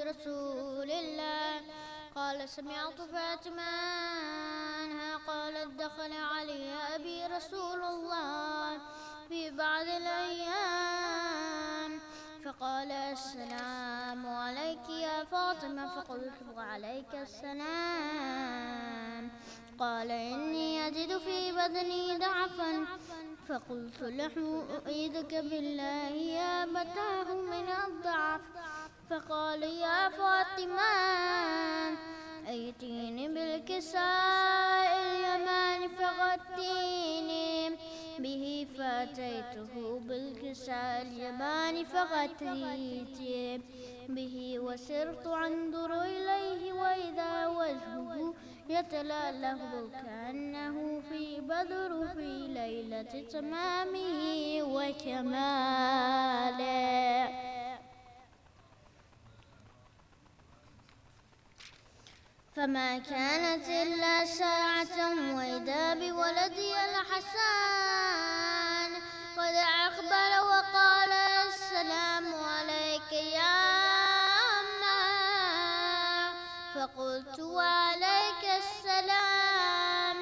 رسول الله. قال سمعت فاطمة عنها قالت دخل علي أبي رسول الله في بعض الأيام فقال السلام عليك يا فاطمة، فقلت وعليك السلام. قال إني أجد في بدني ضعفا، فقلت له أعيذك بالله يا أبتاه من الضعف. فقال يا فاطمة ائتيني بالكساء اليماني فغطيني به، فأتيته بالكساء اليماني فغطيت به، وسرت أنظر إليه وإذا وجهه يتلألأ كأنه في بدر في ليلة تمامه وكماله. فما كانت إلا ساعة وإذا بولدي الحسن قد أقبل وقال السلام عليك يا أمه، فقلت وعليك السلام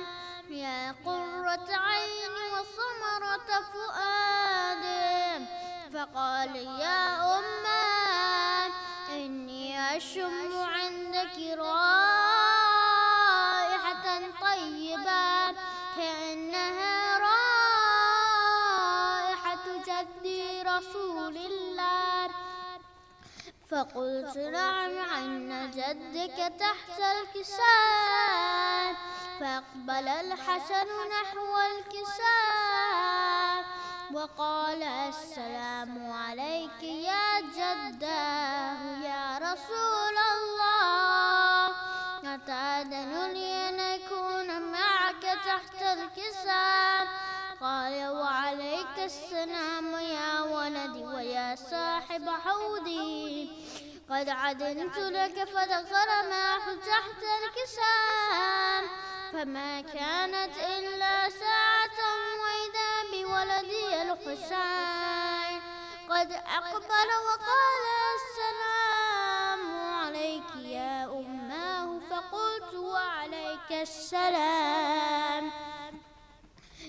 يا قرة عين وثمرة فؤاد. فقال يا أمه إني أشم عندك رائحة طيبة كأنها رائحة جدي رسول الله. فقلت نعم عن جدك تحت الكساء. فأقبل الحسن نحو الكساء وقال السلام عليك يا جداه يا رسول الله، أتأذن لي أن أكون معك تحت الكساء؟ قال وعليك السلام يا ولدي ويا صاحب حوضي، قد عدنت لك فدخل معه تحت الكساء. فما كانت إلا ساعة وإذا بولدي الحسين قد أقبل وقال السلام عليك يا أماه، فقلت وعليك السلام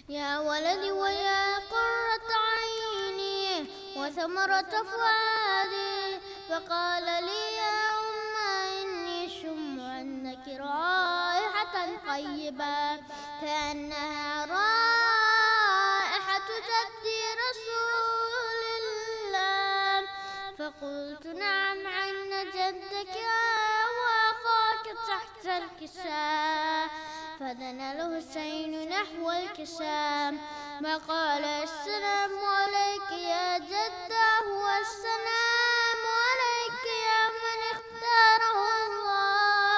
يا ولدي ويا قرة عيني وثمرة فؤادي. فقال لي يا أمه إني شم عندك رائحة طيبة كأنها رائحة جدي رسول الله. فقلت نعم عن جدك وأخاك تحت الكساء. فدنا الحسين نحو الكساء وقال السلام عليك يا جداه والسلام عليك يا من اختاره الله،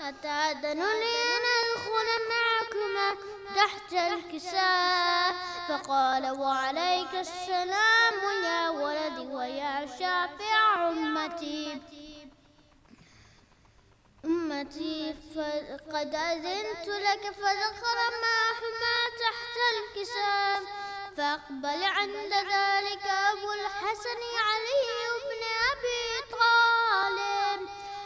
أتأذن لي أن أدخل معكما تحت الكساء؟ فقال وعليك السلام يا ولدي ويا شافع أمتي قد أذنت لك. فدخل معهما تحت الكساء. فأقبل عند ذلك أبو الحسن علي بن أبي طالب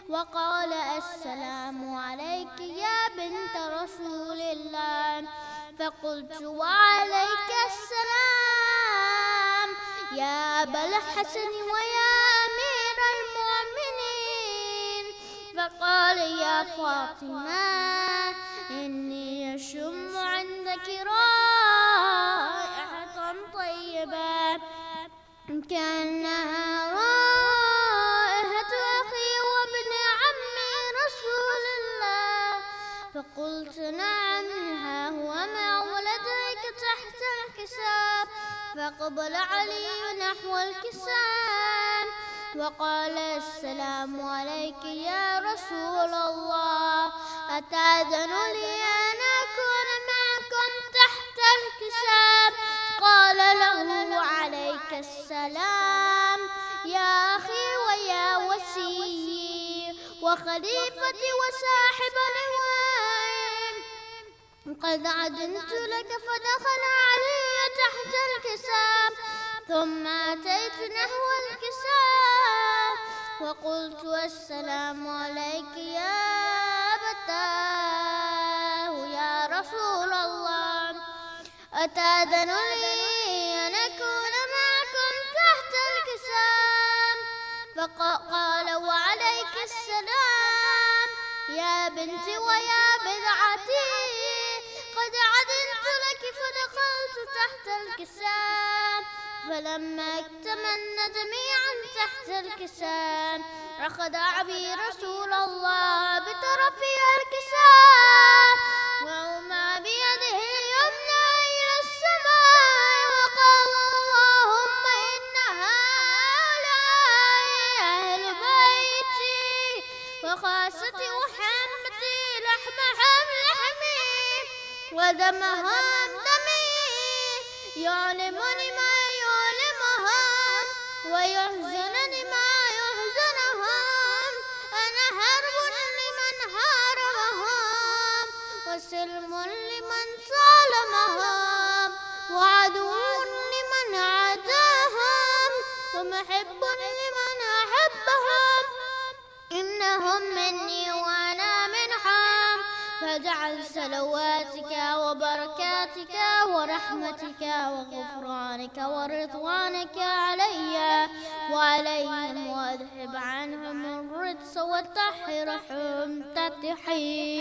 وقال السلام عليك يا بنت رسول الله. فقلت وعليك السلام يا أبا الحسن ويا أمير المؤمنين. فقال يا فاطمة إني أشم عندك رائحة طيبة كأنها رائحة أخي وابن عمي رسول الله. فقلت نعم ها هو مع ولديك تحت الكساء. فقبل علي نحو الكساء وقال السلام عليك يا رسول الله، أتأذن لي أن أكون معكم تحت الكساء؟ قال له وعليك السلام يا أخي ويا وسيي وخليفتي وصاحب لواء، قد عدنت لك. فدخل علي تحت الكساء ثم أتيت نحو الكساء وقلت السلام عليك يا أبتاه يا رسول الله، أتأذن لي أن أكون معكم تحت الكسام؟ فقال وعليك السلام يا بنتي ويا بضعتي، قد عدلت لك فدخلت تحت الكسام. فلما اكتملنا جميعا تحت الكسام أخذ أبي رسول الله بطرفي الكسام وأومى بيده اليمنى إلى السماء وقال اللهم إن هؤلاء أهل بيتي وخاصتي وحمتي، لحمهم لحمي ودمهم دمي، يعلمني ما يعلمهم ويحزنني ما يحزنهم. أنا هرب لمن هاربهم وسلم لمن سالمهم وعدو لمن عاداهم ومحب لمن أحبهم. إنهم مني وأنا منهم، فاجعل صلواتك وبركاتك ورحمتك وغفرانك ورضوانك علي وعليهم، واذهب عنهم الرجس وطهرهم تطهيرا.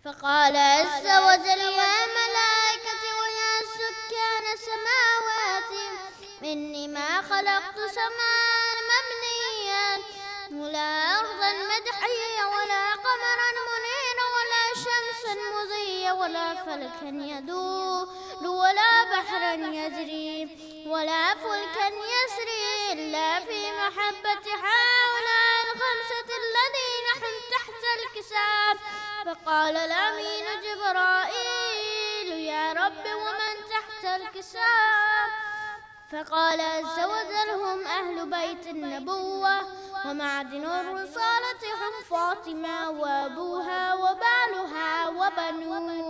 فقال عز وجل يا ملائكتي ويا سكان سماواتي، إني ما خلقت سماء مبنيا ولا أرضا مدحيا ولا قمرا منيرا ولا شمسا مضيا ولا فلكا يدور ولا بحرا يجري ولا فلكا يسري إلا في محبة هؤلاء الخمسة الذين هم تحت الكسام. فقال الأمين جبرائيل يا رب ومن تحت الكسام؟ فقال عز وجل هم أهل بيت النبوة ومعدن الرسالة، هم فاطمة وأبوها وبعلها وبنوها.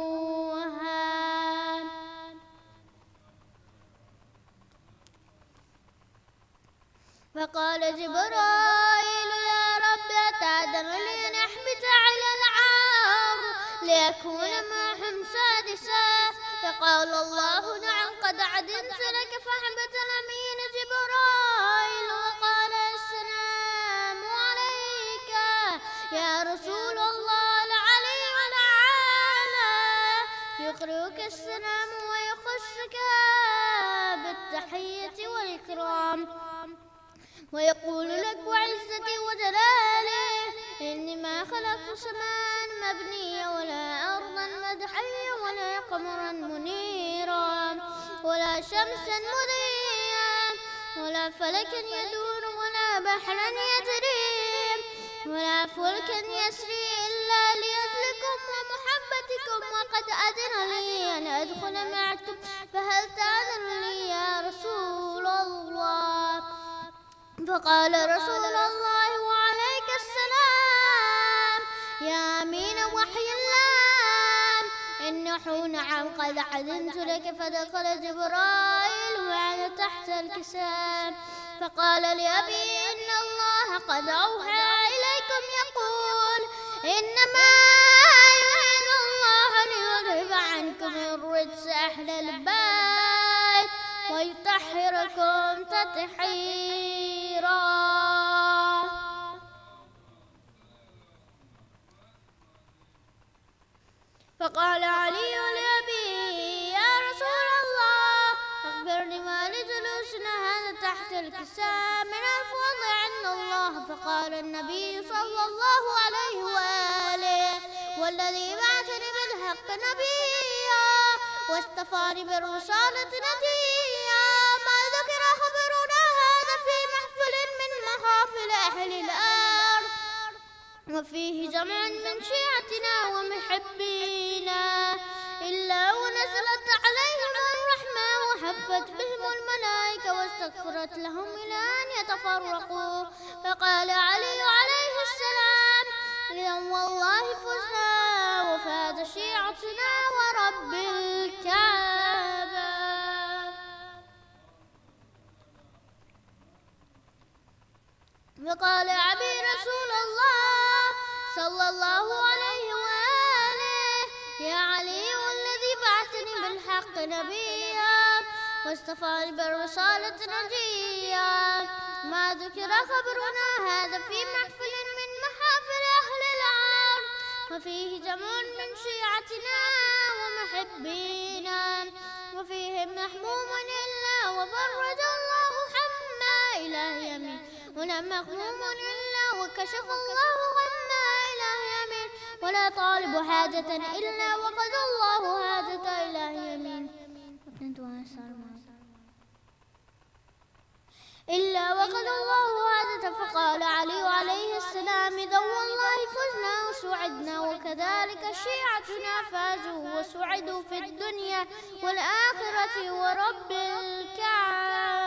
فقال جبرائيل يا رب أتأذن لي أن أحبط على العار ليكون معهم سادسا؟ فقال الله نعم قد عدلت لك. فأحبط الأمين جبرائيل وقال السلام عليك يا رسول الله العلي الأعلى، يقرئك السلام ويخصك بالتحية والإكرام ويقول لك وعزتي وجلالي إني ما خلقت سماء مبنية ولا أرضا مدحية ولا قمرا منيرا ولا شمسا مضيا ولا فلكا يدور ولا بحرا يجري ولا فلكا يسري إلا لأجلكم ومحبتكم، وقد أذن لي أن أدخل معكم، فهل تأذن لي يا رسول الله؟ فقال رسول الله وعليك السلام يا أمين وحي الله، إنه نعم قد عدنت لك. فدخل جبرائيل وأنا تحت الكسام فقال لأبي إن الله قد أوحى إليكم يقول إنما يريد الله ليذهب عنكم الرجس أهل البيت ويطهركم تطهيرا. فقال علي لأبي يا رسول الله أخبرني ما لجلوسنا هذا تحت الكساء من الفضل عند الله. فقال النبي صلى الله عليه وآله والذي بعثني بالحق نبيا واصطفاني بالرسالة نبيا ما ذكر خبرنا هذا في محفل من محافل أهل الأرض وفيه جمع من شيعتنا ومحبينا إلا ونزلت عليهم الرحمة وحفت بهم الملائكة واستغفرت لهم إلى أن يتفرقوا. فقال علي عليه السلام إذا والله فزنا وفاز شيعتنا ورب الكعبة. فقال أبي رسول الله صلى الله عليه وآله: يا علي والذي بعثني بالحق نبيا واصطفاني بالرسالة نجيا، ما ذكر خبرنا هذا في محفل من محافل أهل الأرض، وفيه جمع من شيعتنا ومحبينا، وفيهم محموم إلا وفرج الله حما إله يمين، ولا مغموم إلا وكشف الله غما إله يمين، ولا طالب حاجة إلا وقضى الله حاجة إله يمين، إلا وقضى الله حاجة. فقال علي عليه السلام: إذا والله فزنا وسعدنا، وكذلك شيعتنا فازوا وسعدوا في الدنيا والآخرة ورب الكعبة.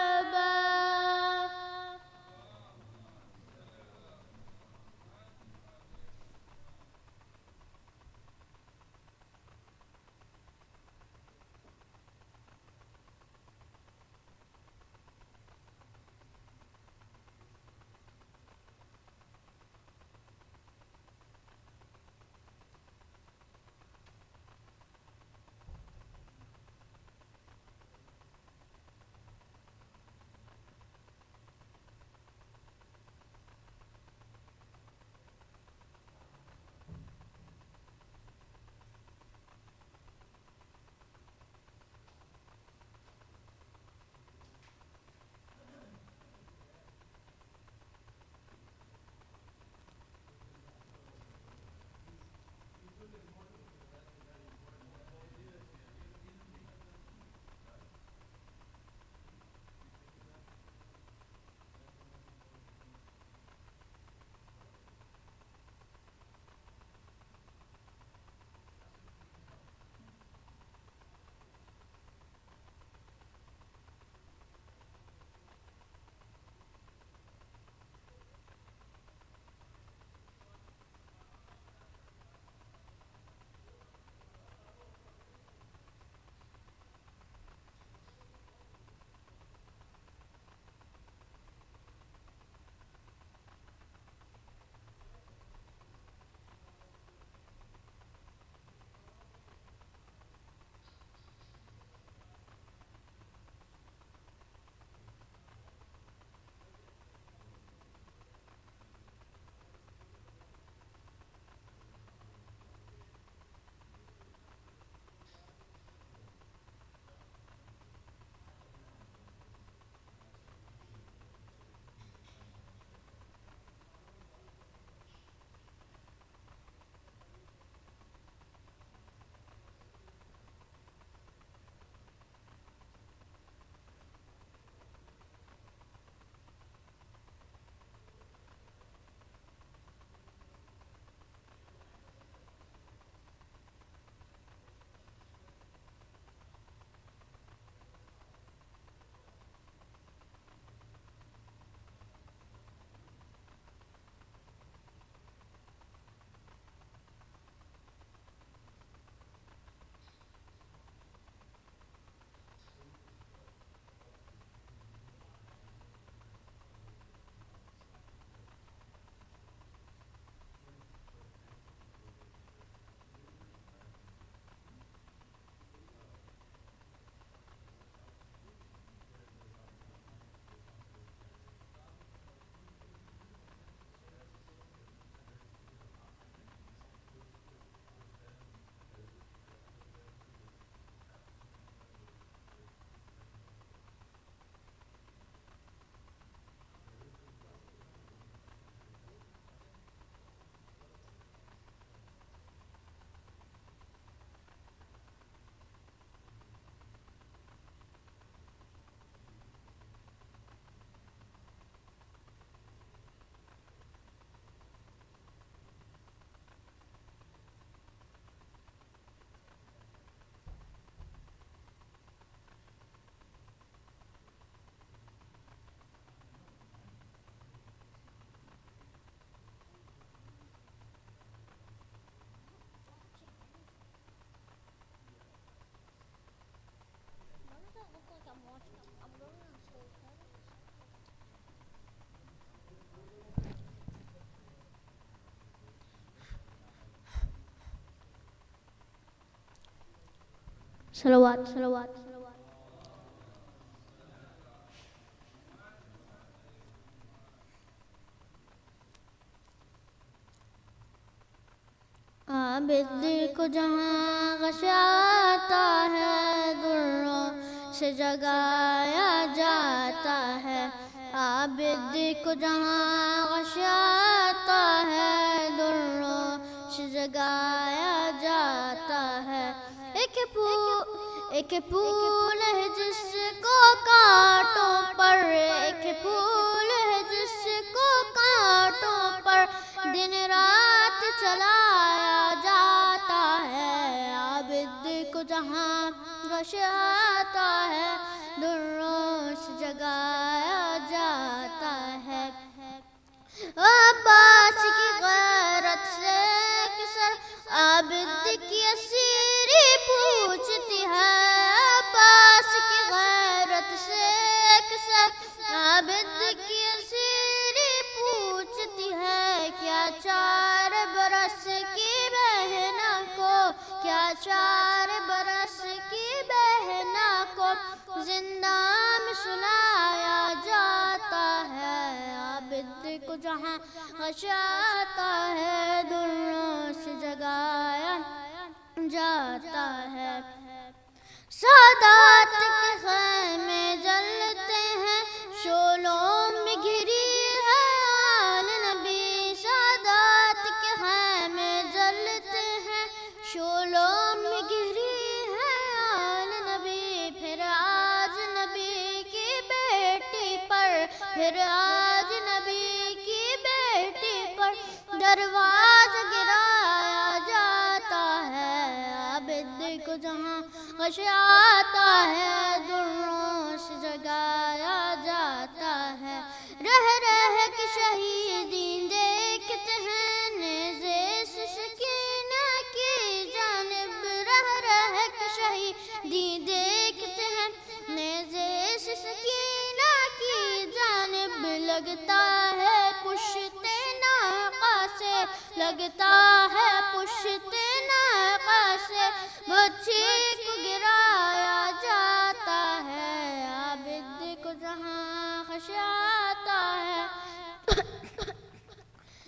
صلوات صلوات عابد کو جہاں غشاتا ہے دروں سے جگایا جاتا ہے عابد کو جہاں غشاتا ہے دروں سے جگایا جاتا ہے ایک پھول ہے جس کو کانٹوں پر ایک پھول ہے جس کو کانٹوں پر دن رات چلایا جاتا ہے عابد کو جہاں غشاتا ہے دروں سے جگایا جاتا ہے عباس کی غیرت سے کسر عابد کی اسیری پوچھتی ہے عباس کی غیرت سے کسر عابد کی اسیری پوچھتی ہے کیا 4 برس کی بہنا کو کیا 4 برس کی بہنا کو زندان میں سلایا جاتا ہے عابد کو جہاں غشاتا ہے دروں سے جگایا جاتا ہے سادات کے خیمے جلتے ہیں شعلوں میں گھری ہے آل نبی سادات کے خیمے جلتے ہیں شعلوں میں گھری ہے آل نبی پھر آج نبی کی بیٹی پر پھر آج نبی کی بیٹی پر دروازہ گرایا جاتا ہے عابد کو جہاں غشاتا ہے دروں سے جگایا جاتا ہے رہ کے شہیدین دیکھتے ہیں نیزے سے سکینہ کی جانب رہ کے شہیدین دیکھتے ہیں نیزے سے سکینہ کی جانب لگتا ہے پشت ناقہ سے لگتا ہے پشت ناقہ سے بچی کو گرایا جاتا ہے عابد کو جہاں خشاتا ہے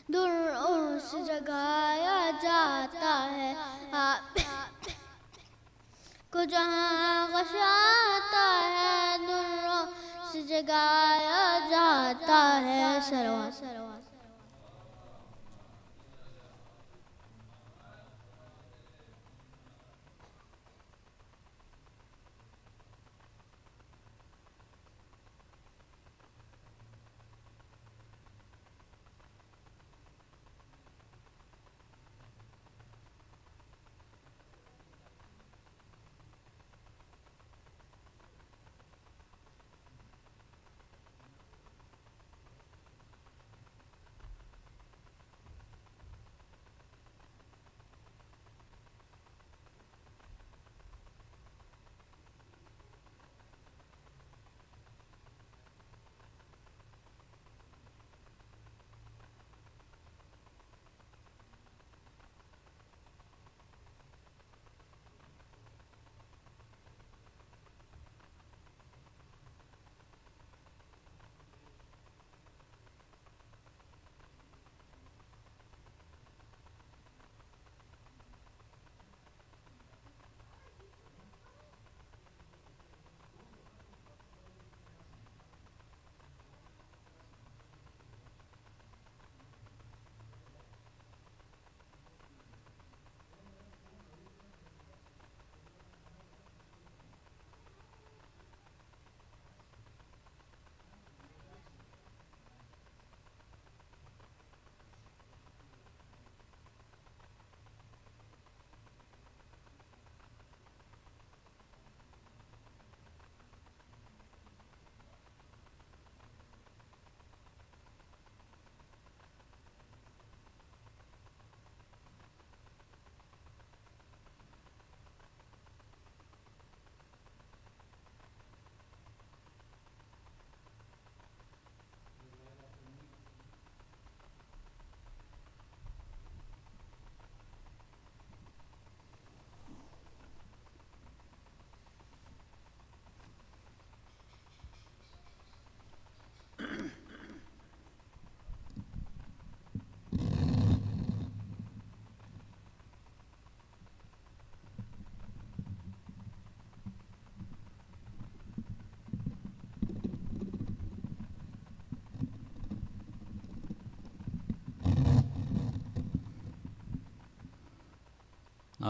دروں سے جگایا جاتا ہے عابد کو جہاں غشاتا ہے دروں سے جگایا جاتا ہے سلوات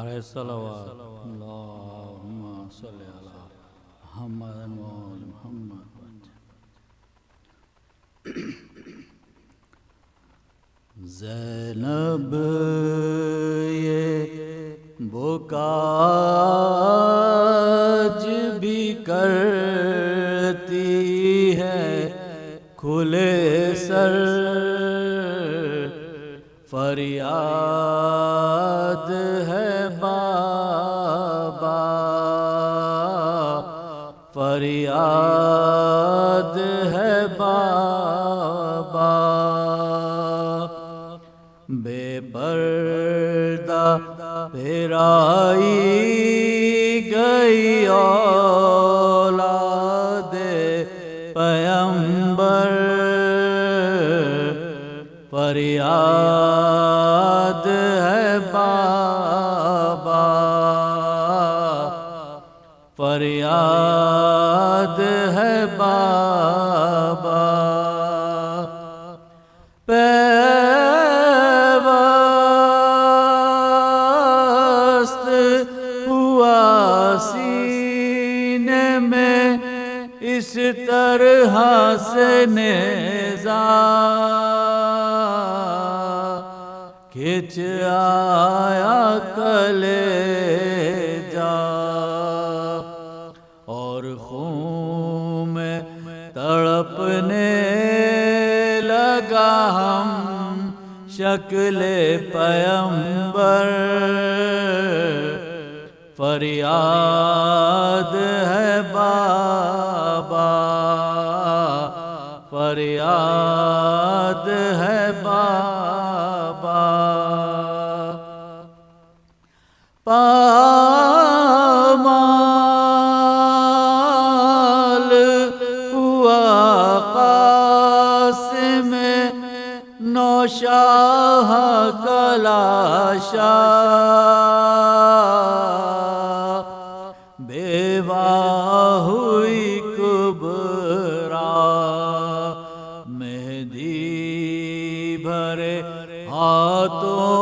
نعرہ صلوات اللہم صلی علی محمد و آل محمد. زینب یہ بکاج بھی کرتی ہے کھلے سر فریاد ہے بابا فریاد ہے بابا بے پردہ پھرائی گئی اولاد پیمبر فریاد ہے بابا فریاد ہے بابا پیوست ہوا سینے میں اس طرح سے نیزہ کھچ آیا کلیجہ اور خون میں تڑپنے لگا ہم شکل پیمبر فریاد ہے بابا فریاد ہے بابا پامال ہوا قاسم نوشاہ کلاشا بیوہ ہوئی کبرا مہدی بھرے ہاتھوں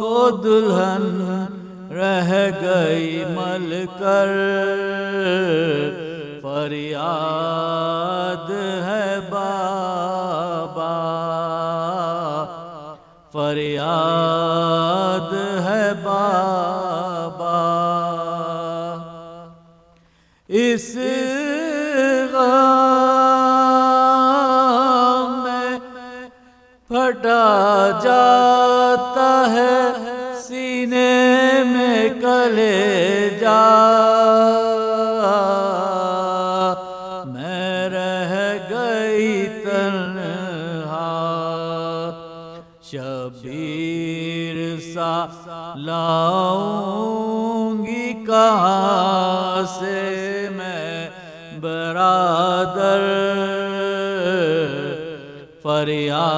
کو دلہن رہ گئی مل کر فریاد ہے بابا فریاد ہے بابا اس غم میں پھٹا جاتا ہے سینے میں کلیجہ میں رہ گئی تنہا شبیر سا لاؤں گی کہاں سے میں برادر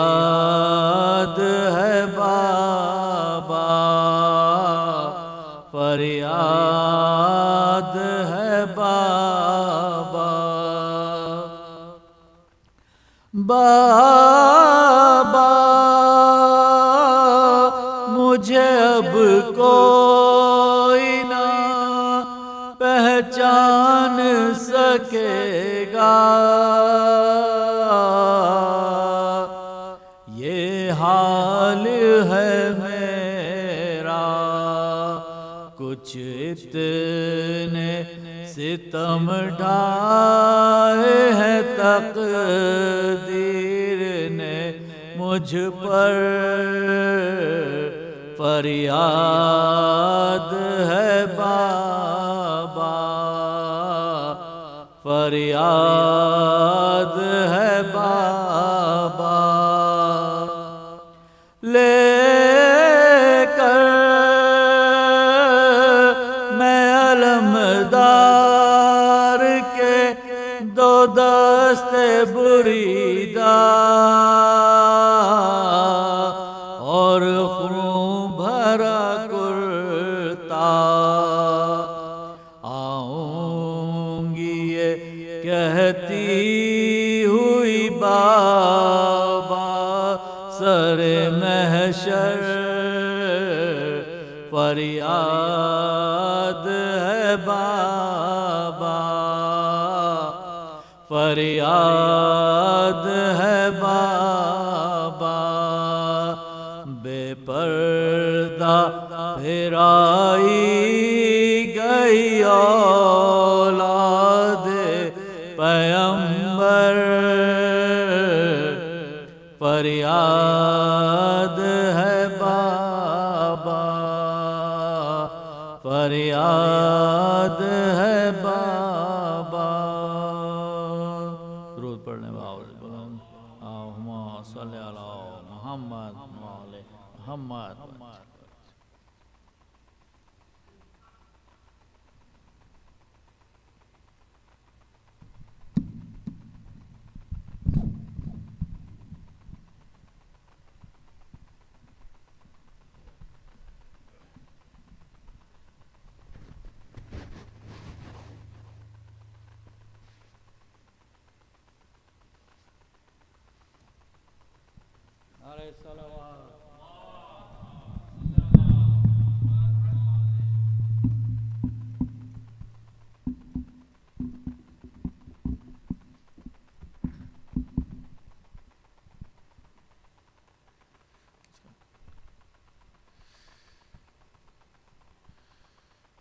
فریاد ہے بابا فریاد ہے بابا بابا مجھے اب کوئی نہ پہچان سکے گا یہ حال ہے میرا کچھ اتنے ستم ڈھائے ہیں تقدیر نے مجھ پر فریاد ہے بابا فریاد ہے بابا لے کر میں علمدار کے دو دست بریدہ اور خون بھرا کرتا آؤں گی یہ کہتی ہوئی بابا سر محشر فریاد فریاد ہے بابا، فریاد ہے بابا، بے پردہ پھرائی گئی اولاد پیغمبر، فریاد ہے بابا، فریاد ہے بابا۔ درود پڑھنے والا بلند اللہم صلی علی محمد وعلی محمد۔ نعرہ صلوات۔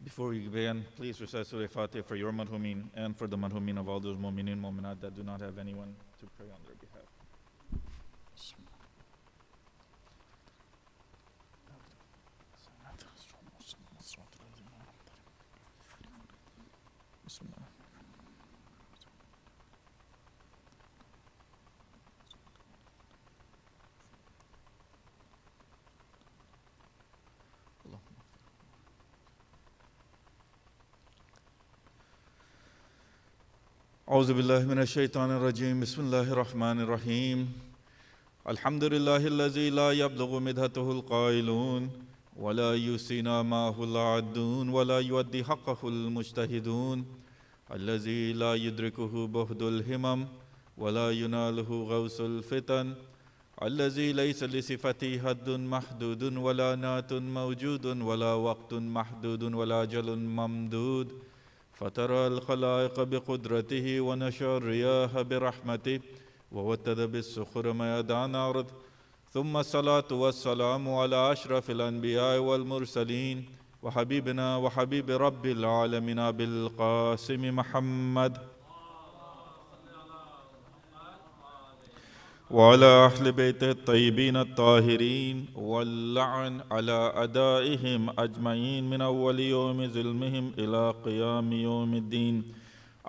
Before we begin, please recite Surah Fatiha for your marhumin and for the marhumin of all those mu'mineen mu'minat that do not have anyone to pray on their behalf. أعوذ بالله من الشيطان الرجيم بسم الله الرحمن الرحيم الحمد لله الذي لا يبلغ مدحته القائلون ولا يحصينا معه العادون ولا يؤدي حقه المجتهدون الذي لا يدركه بهد الهمم ولا يناله غوث الفتن الذي ليس لصفته حد محدود ولا نات موجود ولا وقت محدود ولا أجل ممدود فترى الخلائق بقدرته ونشر الرياح برحمته ووتد بالسخر ميدان أرض ثم الصلاة والسلام على أشرف الأنبياء والمرسلين وحبيبنا وحبيب رب العالمين بالقاسم محمد وعلى أهل بيته الطيبين الطاهرين واللعن على أدائهم أجمعين من أول يوم ظلمهم إلى قيام يوم الدين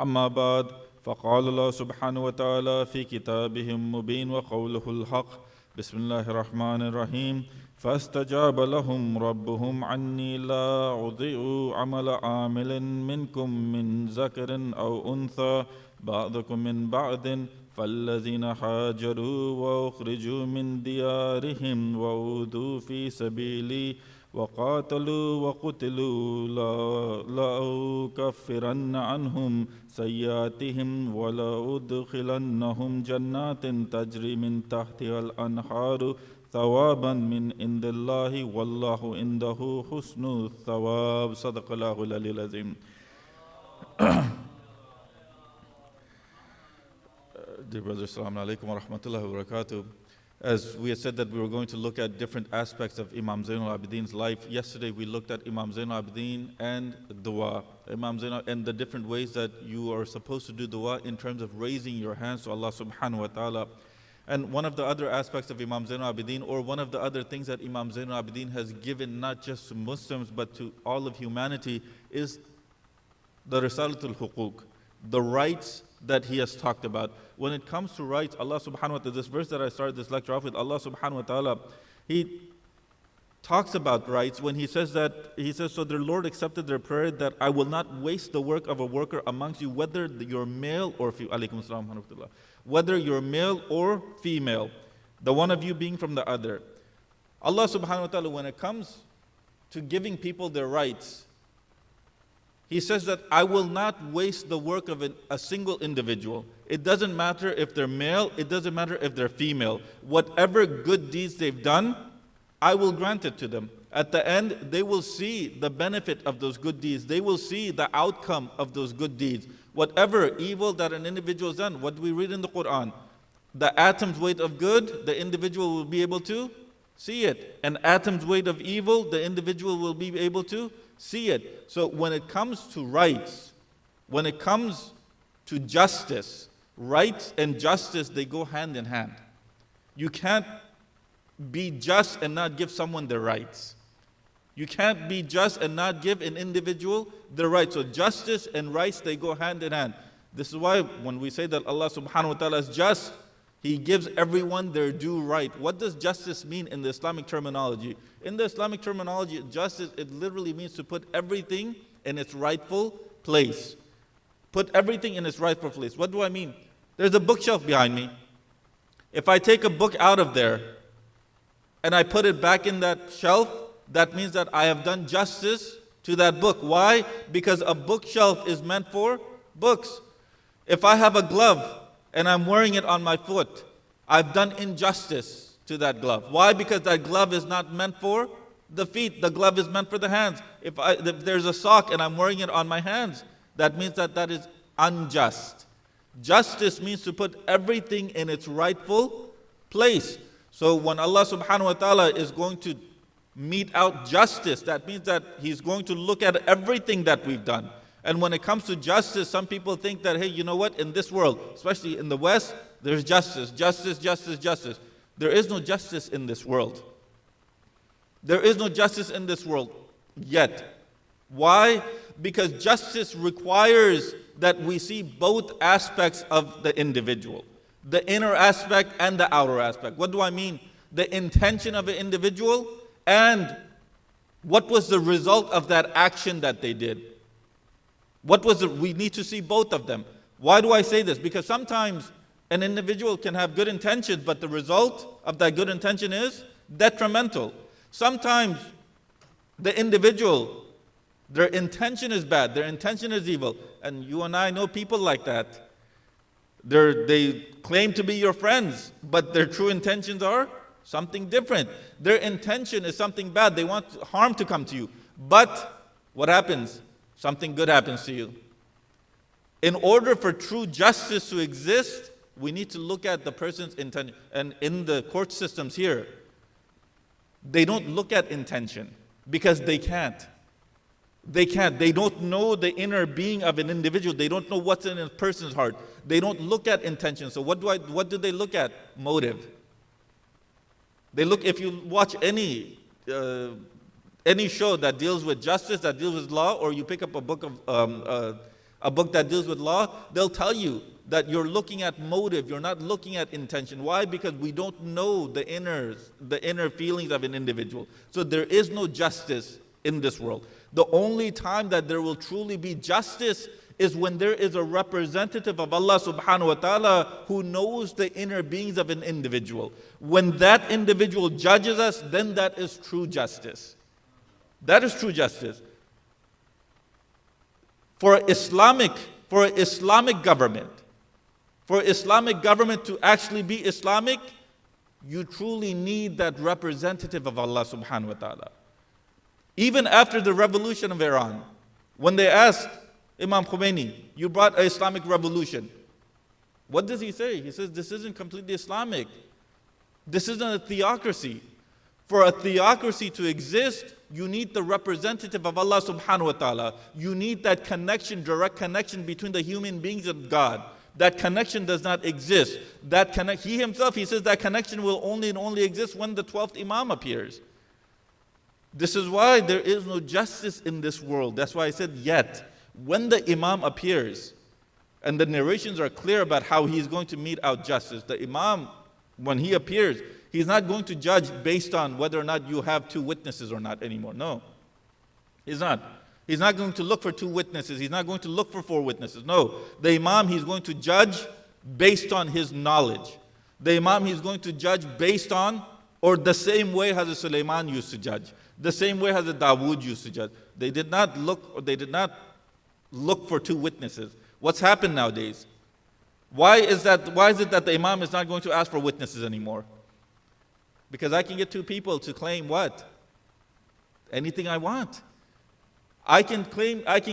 أما بعد فقال الله سبحانه وتعالى في كتابه المبين وقوله الحق بسم الله الرحمن الرحيم فاستجاب لهم ربهم عني لا أضيع عمل عامل منكم من ذكر أو أنثى بعضكم من بعض فالذين هاجروا وأخرجوا من ديارهم وأوذوا في سبيلي وقاتلوا وقتلوا لأكفرن عنهم سيئاتهم ولأدخلنهم جنات تجري من تحتها الأنهار ثوابا من عند الله والله عنده حسن الثواب صدق الله العلي العظيم. Dear brothers, assalamu alaikum wa rahmatullahi wa barakatuh. As we had said that we were going to look at different aspects of Imam Zain al-Abideen's life, yesterday we looked at Imam Zain al-Abideen and dua. Imam Zain and the different ways that you are supposed to do dua in terms of raising your hands to Allah subhanahu wa ta'ala. And one of the other aspects of Imam Zain al-Abideen, or one of the other things that Imam Zain al-Abideen has given not just to Muslims but to all of humanity, is the Risalatul Huquq, the rights that he has talked about. When it comes to rights, Allah subhanahu wa ta'ala, this verse that I started this lecture off with, Allah subhanahu wa ta'ala, He talks about rights when He says that, He says, so their Lord accepted their prayer that I will not waste the work of a worker amongst you, whether you're male or female, alaykum assalam wa rahmatullah, whether you're male or female, the one of you being from the other. Allah subhanahu wa ta'ala, when it comes to giving people their rights, He says that I will not waste the work of a single individual. It doesn't matter if they're male, it doesn't matter if they're female. Whatever good deeds they've done, I will grant it to them. At the end, they will see the benefit of those good deeds. They will see the outcome of those good deeds. Whatever evil that an individual has done, what we read in the Quran, the atom's weight of good, the individual will be able to see it. An atom's weight of evil, the individual will be able to see it. So when it comes to rights, when it comes to justice, rights and justice, they go hand in hand. You can't be just and not give someone their rights. You can't be just and not give an individual their rights. So justice and rights, they go hand in hand. This is why when we say that Allah subhanahu wa ta'ala is just, He gives everyone their due right. What does justice mean in the Islamic terminology? In the Islamic terminology, justice, it literally means to put everything in its rightful place. Put everything in its rightful place. What do I mean? There's a bookshelf behind me. If I take a book out of there and I put it back in that shelf, that means that I have done justice to that book. Why? Because a bookshelf is meant for books. If I have a glove and I'm wearing it on my foot, I've done injustice to that glove. Why? Because that glove is not meant for the feet. The glove is meant for the hands. If there's a sock and I'm wearing it on my hands, that means that that is unjust. Justice means to put everything in its rightful place. So when Allah subhanahu wa ta'ala is going to mete out justice, that means that He's going to look at everything that we've done. And when it comes to justice, some people think that, hey, you know what, in this world, especially in the West, there's justice, justice, justice, justice. There is no justice in this world. There is no justice in this world yet. Why? Because justice requires that we see both aspects of the individual, the inner aspect and the outer aspect. What do I mean? The intention of an individual and what was the result of that action that they did. We need to see both of them. Why do I say this? Because sometimes an individual can have good intentions, but the result of that good intention is detrimental. Sometimes the individual, their intention is bad, their intention is evil. And you and I know people like that. They claim to be your friends, but their true intentions are something different. Their intention is something bad. They want harm to come to you. But what happens? Something good happens to you. In order for true justice to exist, we need to look at the person's intention. And in the court systems here, they don't look at intention because they can't. They can't. They don't know the inner being of an individual. They don't know what's in a person's heart. They don't look at intention. So what do they look at? Motive. They look, if you watch any show that deals with justice, that deals with law, or you pick up a book that deals with law, they'll tell you that you're looking at motive, you're not looking at intention. Why? Because we don't know the inner feelings of an individual. So there is no justice in this world. The only time that there will truly be justice is when there is a representative of Allah subhanahu wa ta'ala who knows the inner beings of an individual. When that individual judges us, then that is true justice. That is true justice. For an Islamic government to actually be Islamic, you truly need that representative of Allah subhanahu wa ta'ala. Even after the revolution of Iran, when they asked Imam Khomeini, you brought an Islamic revolution. What does he say? He says, this isn't completely Islamic. This isn't a theocracy. For a theocracy to exist, you need the representative of Allah subhanahu wa ta'ala. You need that connection, direct connection between the human beings and God. That connection does not exist. He himself, he says that connection will only exist when the 12th Imam appears. This is why there is no justice in this world. That's why I said yet. When the Imam appears, and the narrations are clear about how he's going to mete out justice, the Imam, when he appears, he's not going to judge based on whether or not you have two witnesses or not anymore. No, he's not. He's not going to look for two witnesses. He's not going to look for four witnesses. No, the Imam, he's going to judge based on his knowledge. The Imam, he's going to judge based on, or the same way Hazrat Sulaiman used to judge, the same way Hazrat Dawood used to judge. They did not look for two witnesses. What's happened nowadays? Why is it that the Imam is not going to ask for witnesses anymore? Because I can get two people to claim what? Anything I want. I can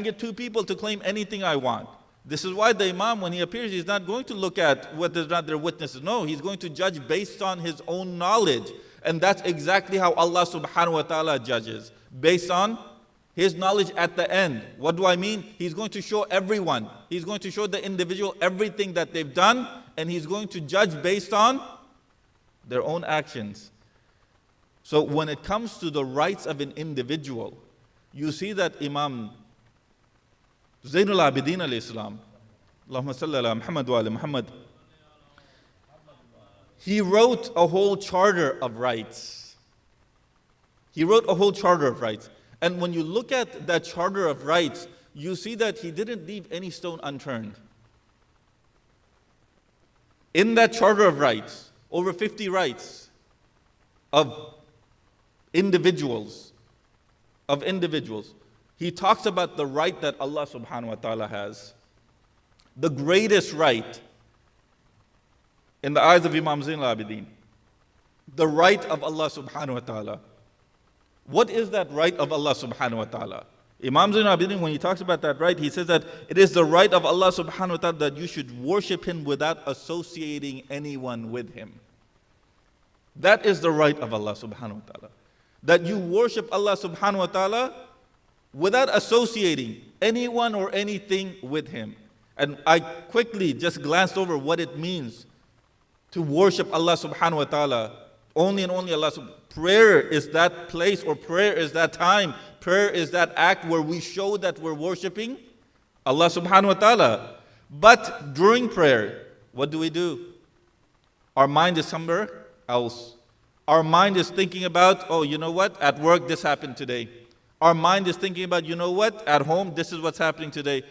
get two people to claim anything I want. This is why the Imam, when he appears, he's not going to look at whether or not they're witnesses. No, he's going to judge based on his own knowledge. And that's exactly how Allah subhanahu wa ta'ala judges. Based on his knowledge at the end. What do I mean? He's going to show everyone. He's going to show the individual everything that they've done. And he's going to judge based on their own actions. So when it comes to the rights of an individual, you see that Imam Zain al-Abideen al-Islam, Allahumma salli ala Muhammad wa ala Muhammad, he wrote a whole charter of rights. He wrote a whole charter of rights. And when you look at that charter of rights, you see that he didn't leave any stone unturned. In that charter of rights, over 50 rights of individuals, he talks about the right that Allah subhanahu wa ta'ala has. The greatest right in the eyes of Imam Zain al-Abideen. The right of Allah subhanahu wa ta'ala. What is that right of Allah subhanahu wa ta'ala? Imam Zain al-Abideen, when he talks about that right, he says that it is the right of Allah subhanahu wa ta'ala that you should worship Him without associating anyone with Him. That is the right of Allah subhanahu wa ta'ala. That you worship Allah subhanahu wa ta'ala without associating anyone or anything with Him. And I quickly just glanced over what it means to worship Allah subhanahu wa ta'ala. Only and only Allah. Prayer is that place, or prayer is that time. Prayer is that act where we show that we're worshiping Allah subhanahu wa ta'ala. But during prayer, what do? Our mind is somewhere else. Our mind is thinking about, oh, you know what? At work, this happened today. Our mind is thinking about, you know what? At home, this is what's happening today.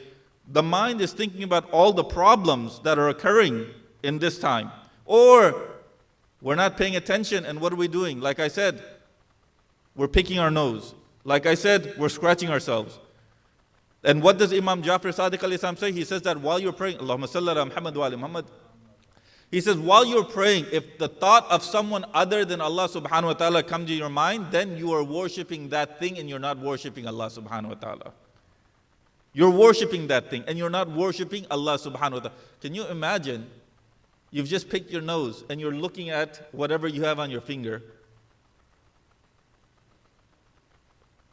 The mind is thinking about all the problems that are occurring in this time. Or we're not paying attention, and what are we doing? Like I said, we're picking our nose. Like I said, we're scratching ourselves. And what does Imam Jafar Sadiq alayhi salam say? He says that while you're praying, Allahumma salli ala Muhammad wa ala Muhammad. He says, while you're praying, if the thought of someone other than Allah subhanahu wa ta'ala comes to your mind, then you are worshipping that thing and you're not worshipping Allah subhanahu wa ta'ala. You're worshipping that thing and you're not worshipping Allah subhanahu wa ta'ala. Can you imagine? You've just picked your nose and you're looking at whatever you have on your finger.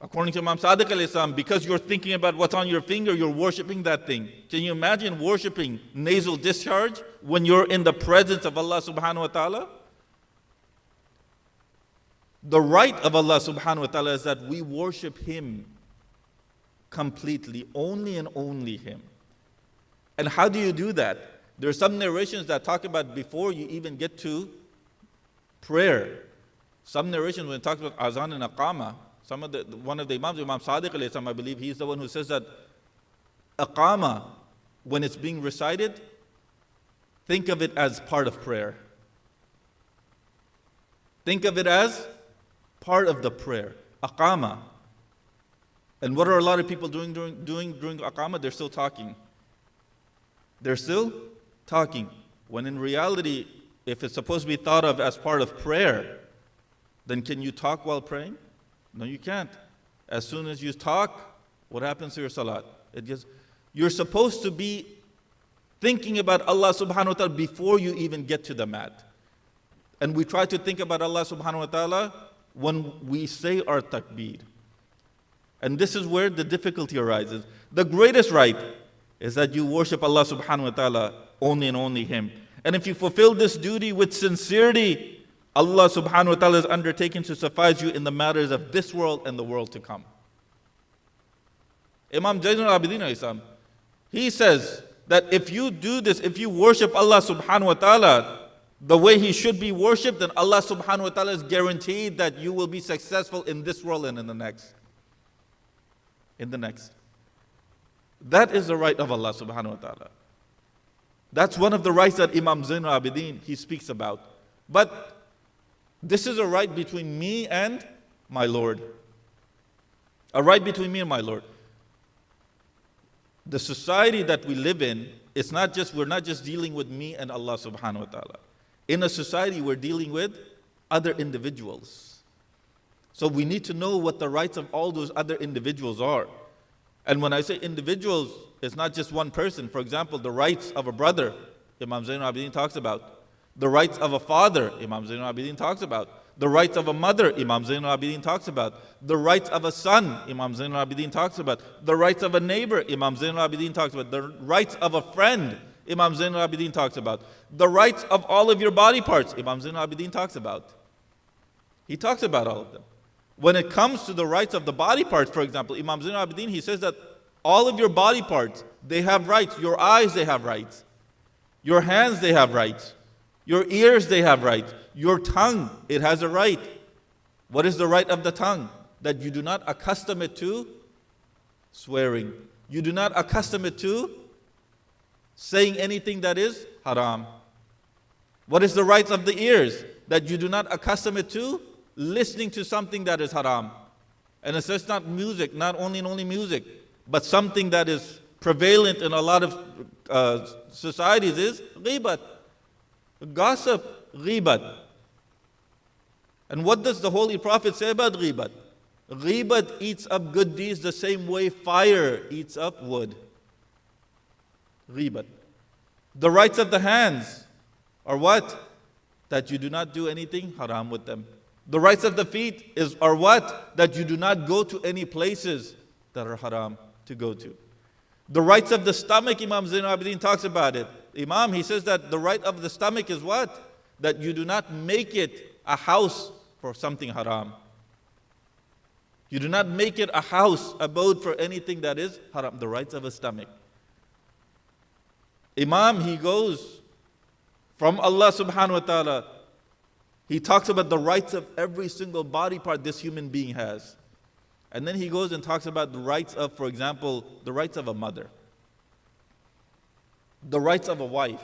According to Imam Sadiq alayhi salam, because you're thinking about what's on your finger, you're worshipping that thing. Can you imagine worshipping nasal discharge when you're in the presence of Allah subhanahu wa ta'ala? The right of Allah subhanahu wa ta'ala is that we worship Him completely, only and only Him. And how do you do that? There are some narrations that talk about before you even get to prayer. Some narrations when it talks about azan and aqama, one of the Imams, Imam Sadiq alayhi salam, I believe, he's the one who says that aqama, when it's being recited, think of it as part of prayer. Think of it as part of the prayer. Aqama. And what are a lot of people doing during aqama? They're still talking. They're still talking. When in reality, if it's supposed to be thought of as part of prayer, then can you talk while praying? No, you can't. As soon as you talk, what happens to your salat? You're supposed to be thinking about Allah subhanahu wa ta'ala before you even get to the mat. And we try to think about Allah subhanahu wa ta'ala when we say our takbir. And this is where the difficulty arises. The greatest right is that you worship Allah subhanahu wa ta'ala only and only Him. And if you fulfill this duty with sincerity, Allah subhanahu wa ta'ala is undertaken to suffice you in the matters of this world and the world to come. Imam Zain al-Abideen, he says that if you do this, if you worship Allah subhanahu wa ta'ala the way He should be worshipped, then Allah subhanahu wa ta'ala is guaranteed that you will be successful in this world and in the next. In the next. That is the right of Allah subhanahu wa ta'ala. That's one of the rights that Imam Zain al-Abideen, he speaks about. But this is a right between me and my Lord. A right between me and my Lord. The society that we live in, we're not just dealing with me and Allah subhanahu wa ta'ala. In a society, we're dealing with other individuals. So we need to know what the rights of all those other individuals are. And when I say individuals, it's not just one person. For example, the rights of a brother, Imam Zain al-Abideen talks about. The rights of a father, Imam Zain al-Abideen talks about. The rights of a mother, Imam Zain al-Abideen talks about. The rights of a son, Imam Zain al-Abideen talks about. The rights of a neighbor, Imam Zain al-Abideen talks about. The rights of a friend, Imam Zain al-Abideen talks about. The rights of all of your body parts, Imam Zain al-Abideen talks about. He talks about all of them. When it comes to the rights of the body parts, for example, Imam Zain al-Abideen, he says that all of your body parts, they have rights. Your eyes, they have rights. Your hands, they have rights. Your ears, they have rights. Your tongue, it has a right. What is the right of the tongue? That you do not accustom it to swearing. You do not accustom it to saying anything that is haram. What is the right of the ears? That you do not accustom it to listening to something that is haram. And it says not music, not only music, but something that is prevalent in a lot of societies is ghibat, gossip, ghibat. And what does the Holy Prophet say about ghibat? Ghibat eats up good deeds the same way fire eats up wood. Ghibat. The rights of the hands are what? That you do not do anything haram with them. The rights of the feet are what? That you do not go to any places that are haram to go to. The rights of the stomach, Imam Zain al-Abideen talks about it. Imam, he says that the right of the stomach is what? That you do not make it a house for something haram. You do not make it a house, abode for anything that is haram. The rights of a stomach. Imam, he goes from Allah subhanahu wa ta'ala. He talks about the rights of every single body part this human being has. And then he goes and talks about the rights of, for example, the rights of a mother, the rights of a wife,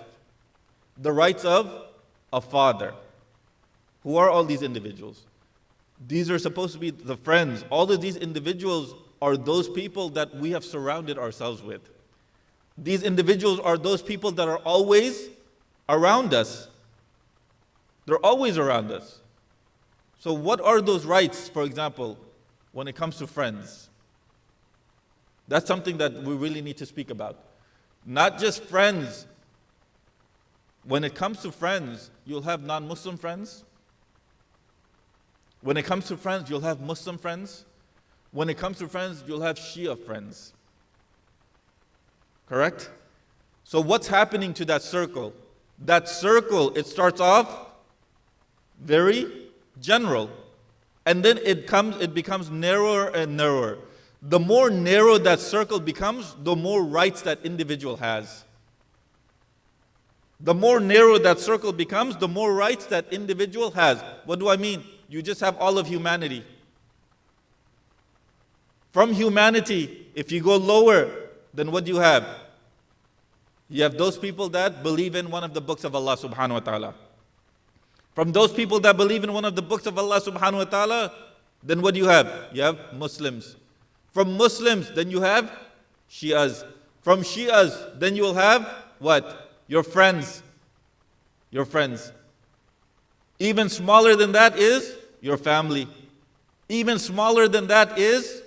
the rights of a father. Who are all these individuals? These are supposed to be the friends. All of these individuals are those people that we have surrounded ourselves with. These individuals are those people that are always around us. They're always around us. So what are those rights, for example, when it comes to friends? That's something that we really need to speak about. Not just friends. When it comes to friends, you'll have non-Muslim friends. When it comes to friends, you'll have Muslim friends. When it comes to friends, you'll have Shia friends. Correct? So what's happening to that circle? That circle, it starts off very general. And then it becomes narrower and narrower. The more narrow that circle becomes, the more rights that individual has. The more narrow that circle becomes, the more rights that individual has. What do I mean? You just have all of humanity. From humanity, if you go lower, then what do you have? You have those people that believe in one of the books of Allah subhanahu wa ta'ala. From those people that believe in one of the books of Allah subhanahu wa ta'ala, then what do you have? You have Muslims. From Muslims, then you have Shias. From Shias, then you will have what? Your friends. Your friends. Even smaller than that is your family. Even smaller than that is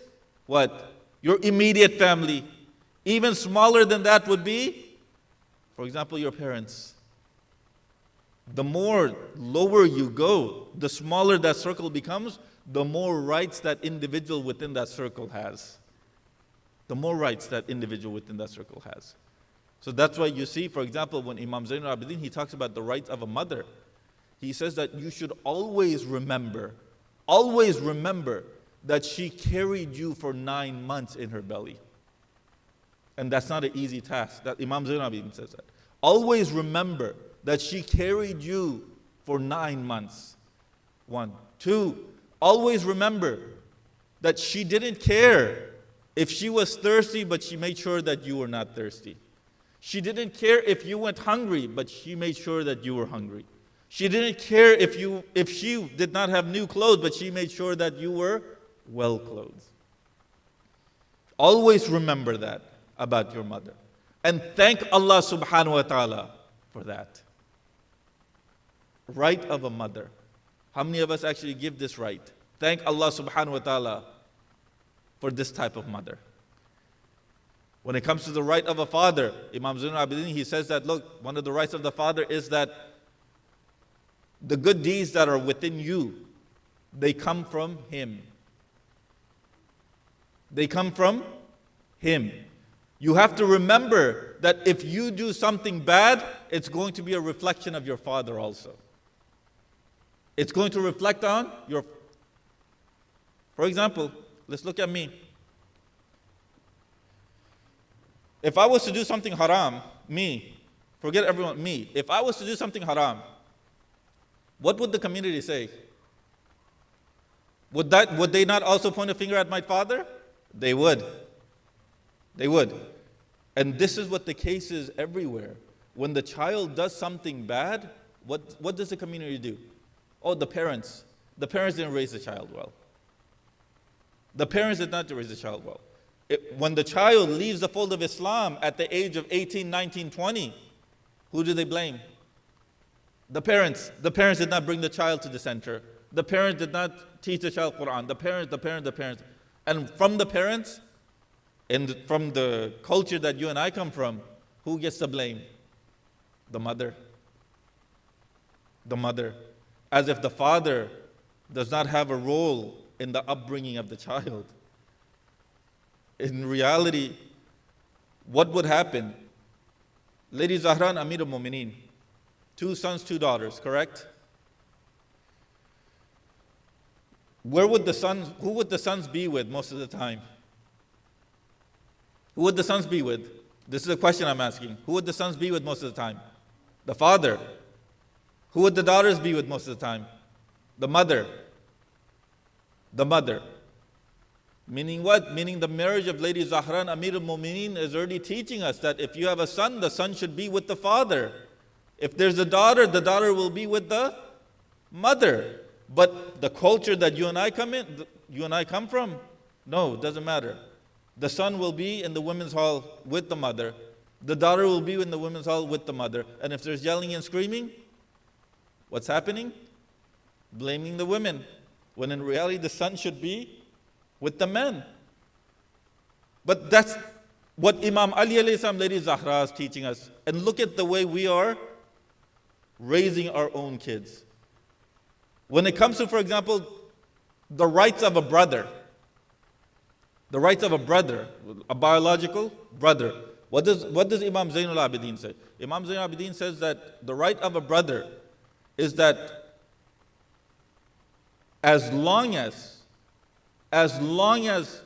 what? Your immediate family. Even smaller than that would be, for example, your parents. The more lower you go, the smaller that circle becomes, the more rights that individual within that circle has. The more rights that individual within that circle has. So that's why you see, for example, when Imam Zain al-Abideen, he talks about the rights of a mother. He says that you should always remember that she carried you for 9 months in her belly. And that's not an easy task. That Imam Zain al-Abideen says that. Always remember that she carried you for 9 months. 1. 2, always remember that she didn't care if she was thirsty, but she made sure that you were not thirsty. She didn't care if you went hungry, but she made sure that you were hungry. She didn't care if she did not have new clothes, but she made sure that you were well clothed. Always remember that about your mother. And thank Allah subhanahu wa ta'ala for that. Right of a mother. How many of us actually give this right? Thank Allah subhanahu wa ta'ala for this type of mother. When it comes to the right of a father, Imam Zain al-Abideen, he says that, look, one of the rights of the father is that the good deeds that are within you, they come from him. They come from him. You have to remember that if you do something bad, it's going to be a reflection of your father also. It's going to reflect on your... For example, let's look at me. If I was to do something haram, me, forget everyone, me. If I was to do something haram, what would the community say? Would they not also point a finger at my father? They would. They would. And this is what the case is everywhere. When the child does something bad, what does the community do? Oh, the parents. The parents didn't raise the child well. The parents did not raise the child well. When the child leaves the fold of Islam at the age of 18, 19, 20, who do they blame? The parents. The parents did not bring the child to the center. The parents did not teach the child Quran. The parents. And from the parents, and from the culture that you and I come from, who gets the blame? The mother. The mother. As if the father does not have a role in the upbringing of the child. In reality, what would happen? Lady Zahran, Amir al-Mu'mineen, 2 sons, 2 daughters, correct? Who would the sons be with most of the time? Who would the sons be with? This is a question I'm asking. Who would the sons be with most of the time? The father. Who would the daughters be with most of the time? The mother. The mother. Meaning what? Meaning the marriage of Lady Zahran, Amir al-Mu'mineen, is already teaching us that if you have a son, the son should be with the father. If there's a daughter, the daughter will be with the mother. But the culture that you and I come from, no, it doesn't matter. The son will be in the women's hall with the mother. The daughter will be in the women's hall with the mother. And if there's yelling and screaming, what's happening? Blaming the women. When in reality, the son should be with the men. But that's what Imam Ali alayhi salam, Lady Zahra is teaching us. And look at the way we are raising our own kids. When it comes to, for example, the rights of a brother, the rights of a brother, a biological brother, what does Imam Zain al-Abideen say? Imam Zain al-Abideen says that the right of a brother is that as long as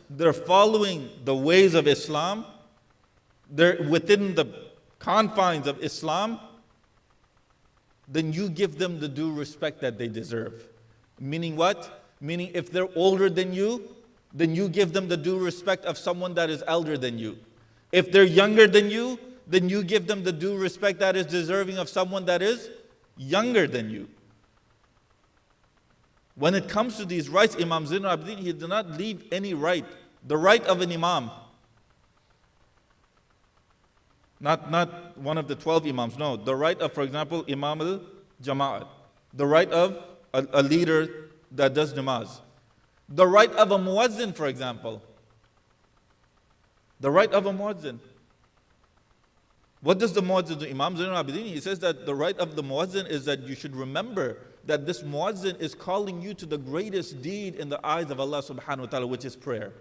they're following the ways of Islam, they're within the confines of Islam, then you give them the due respect that they deserve. Meaning what? Meaning if they're older than you, then you give them the due respect of someone that is elder than you. If they're younger than you, then you give them the due respect that is deserving of someone that is younger than you. When it comes to these rights, Imam Zain al-Abideen, he did not leave any right. The right of an imam. Not one of the 12 imams, no. The right of, for example, Imam al-Jama'at. The right of a leader that does namaz. The right of a muazzin, for example. The right of a muazzin. What does the muazzin do? Imam Zain al-Abideen, he says that the right of the muazzin is that you should remember that this muazzin is calling you to the greatest deed in the eyes of Allah subhanahu wa ta'ala, which is prayer.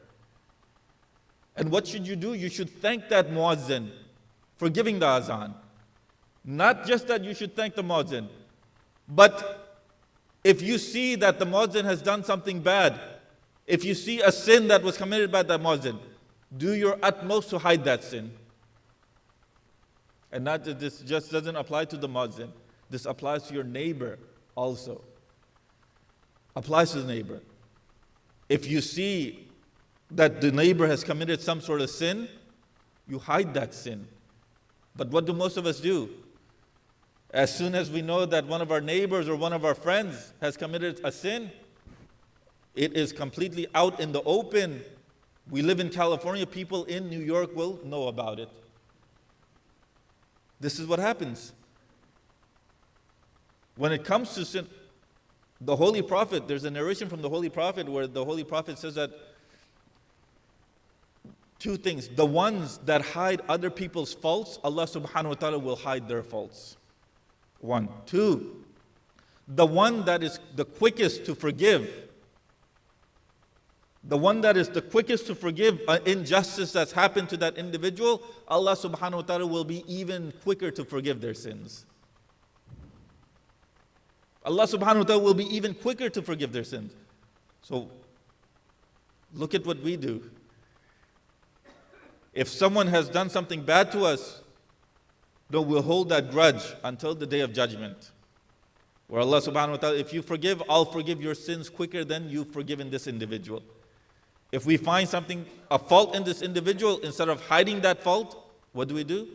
And what should you do? You should thank that muazzin for giving the azan. Not just that you should thank the muazzin, but if you see that the muazzin has done something bad, if you see a sin that was committed by the muazzin, do your utmost to hide that sin. And not that this just doesn't apply to the muazzin. This applies to your neighbor also. Applies to the neighbor. If you see that the neighbor has committed some sort of sin, you hide that sin. But what do most of us do? As soon as we know that one of our neighbors or one of our friends has committed a sin, it is completely out in the open. We live in California, people in New York will know about it. This is what happens. When it comes to sin, The Holy Prophet, there's a narration from the Holy Prophet where the Holy Prophet says that two things. The ones that hide other people's faults, Allah subhanahu wa ta'ala will hide their faults. One. Two, the one that is the quickest to forgive, the one that is the quickest to forgive an injustice that's happened to that individual, Allah subhanahu wa ta'ala will be even quicker to forgive their sins. Allah subhanahu wa ta'ala will be even quicker to forgive their sins. So, look at what we do. If someone has done something bad to us, then we'll hold that grudge until the day of judgment. Where Allah subhanahu wa ta'ala, if you forgive, I'll forgive your sins quicker than you've forgiven this individual. If we find something, a fault in this individual, instead of hiding that fault, what do?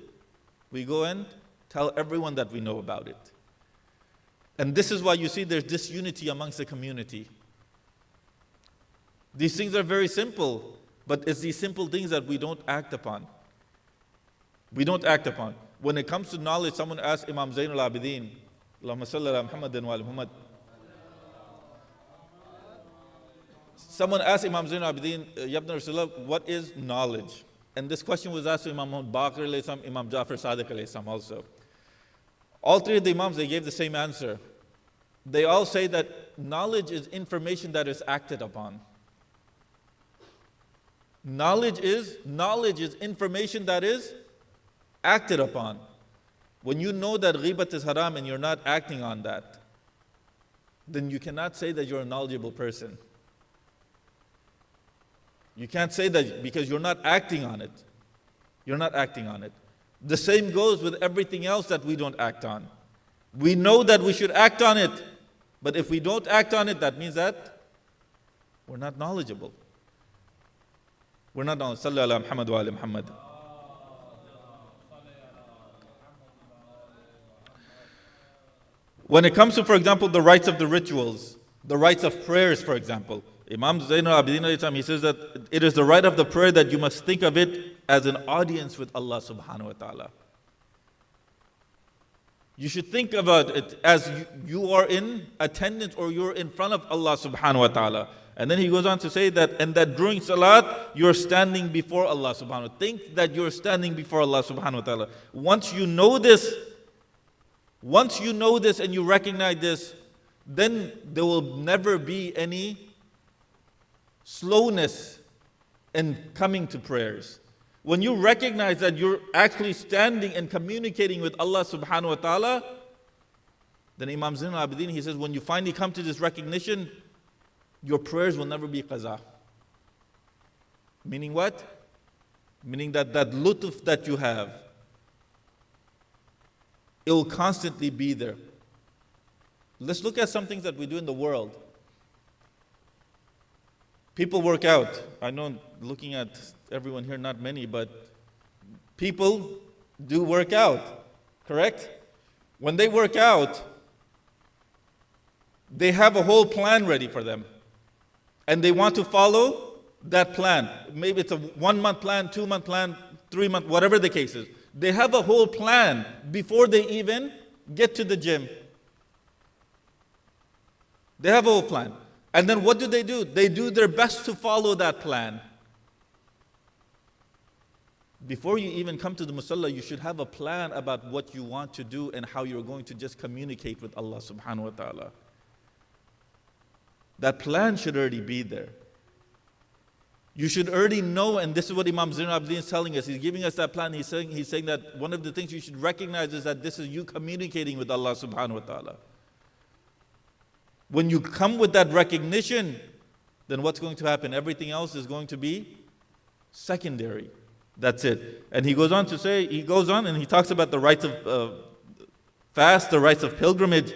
We go and tell everyone that we know about it. And this is why you see there's disunity amongst the community. These things are very simple, but it's these simple things that we don't act upon. We don't act upon. When it comes to knowledge, someone asked Imam Zain al-Abideen, Allahumma salli ala Muhammadin wa ala Muhammad. Someone asked Imam Zain al-Abideen, Yabna Rasulullah, what is knowledge? And this question was asked to Imam Muhammad Baqir alayhi salam, Imam Jafar Sadiq alayhi salam also. All three of the Imams, they gave the same answer. They all say that knowledge is information that is acted upon. Knowledge is information that is acted upon. When you know that ghibat is haram and you're not acting on that, then you cannot say that you're a knowledgeable person. You can't say that because you're not acting on it. You're not acting on it. The same goes with everything else that we don't act on. We know that we should act on it, but if we don't act on it, that means that we're not knowledgeable. We're not knowledgeable. Salli ala Muhammad wa ala Muhammad. When it comes to, for example, the rights of the rituals, the rights of prayers, for example, Imam Zain al-Abideen, he says that it is the right of the prayer that you must think of it as an audience with Allah subhanahu wa ta'ala. You should think about it as you are in attendance or you're in front of Allah subhanahu wa ta'ala. And then he goes on to say that, and that during salat, you're standing before Allah subhanahu wa ta'ala. Think that you're standing before Allah subhanahu wa ta'ala. Once you know this and you recognize this, then there will never be any slowness in coming to prayers. When you recognize that you're actually standing and communicating with Allah subhanahu wa ta'ala, then Imam Zain al-Abideen, he says, when you finally come to this recognition, your prayers will never be qaza. Meaning what? Meaning that lutf that you have, it will constantly be there. Let's look at some things that we do in the world. People work out. I know, looking at everyone here, not many, but people do work out, correct? When they work out, they have a whole plan ready for them. And they want to follow that plan. Maybe it's a 1 month plan, 2 month plan, 3 month, whatever the case is. They have a whole plan before they even get to the gym. They have a whole plan. And then what do? They do their best to follow that plan. Before you even come to the musalla, you should have a plan about what you want to do and how you're going to just communicate with Allah subhanahu wa ta'ala. That plan should already be there. You should already know, and this is what Imam Zain al-Abideen is telling us. He's giving us that plan. He's saying that one of the things you should recognize is that this is you communicating with Allah subhanahu wa ta'ala. When you come with that recognition, then what's going to happen? Everything else is going to be secondary. That's it. And he goes on and he talks about the rights of fast, the rights of pilgrimage,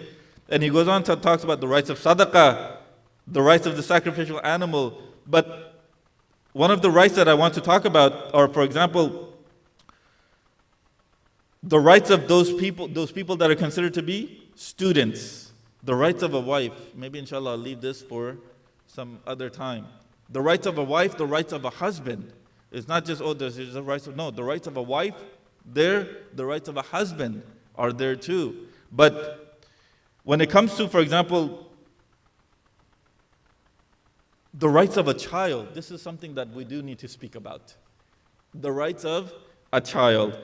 and he goes on to talks about the rights of sadaqah, the rights of the sacrificial animal. But one of the rights that I want to talk about are, for example, the rights of those people that are considered to be students. The rights of a wife. Maybe inshallah I'll leave this for some other time. The rights of a wife, the rights of a husband. It's not just, there's the rights of, no, the rights of a wife, the rights of a husband are there too. But when it comes to, for example, The rights of a child. This is something that we do need to speak about. The rights of a child.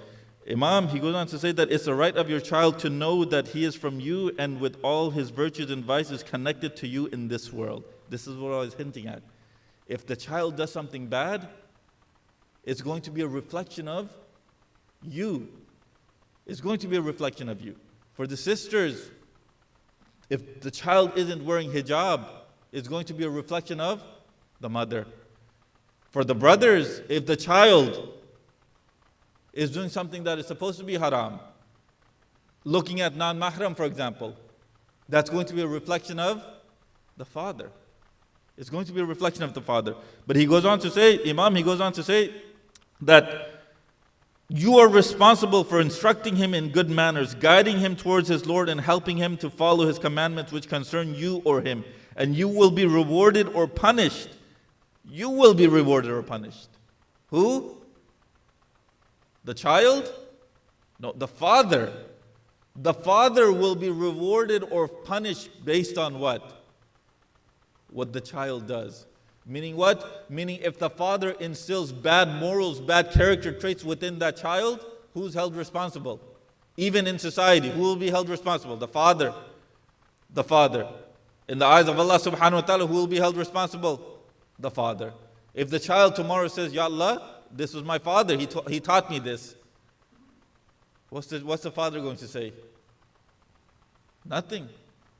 Imam, he goes on to say that it's the right of your child to know that he is from you and with all his virtues and vices connected to you in this world. This is what I was hinting at. If the child does something bad, it's going to be a reflection of you. It's going to be a reflection of you. For the sisters, if the child isn't wearing hijab, it's going to be a reflection of the mother. For the brothers, if the child is doing something that is supposed to be haram, looking at non-mahram, for example, that's going to be a reflection of the father. It's going to be a reflection of the father. But he goes on to say, Imam, he goes on to say that you are responsible for instructing him in good manners, guiding him towards his Lord and helping him to follow his commandments which concern you or him. And you will be rewarded or punished. You will be rewarded or punished. Who? The child? No, the father. The father will be rewarded or punished based on what? What the child does. Meaning what? Meaning if the father instills bad morals, bad character traits within that child, who's held responsible? Even in society, who will be held responsible? The father. The father. In the eyes of Allah subhanahu wa ta'ala, who will be held responsible? The father. If the child tomorrow says, Ya Allah, this was my father, he taught me this. What's the father going to say? Nothing.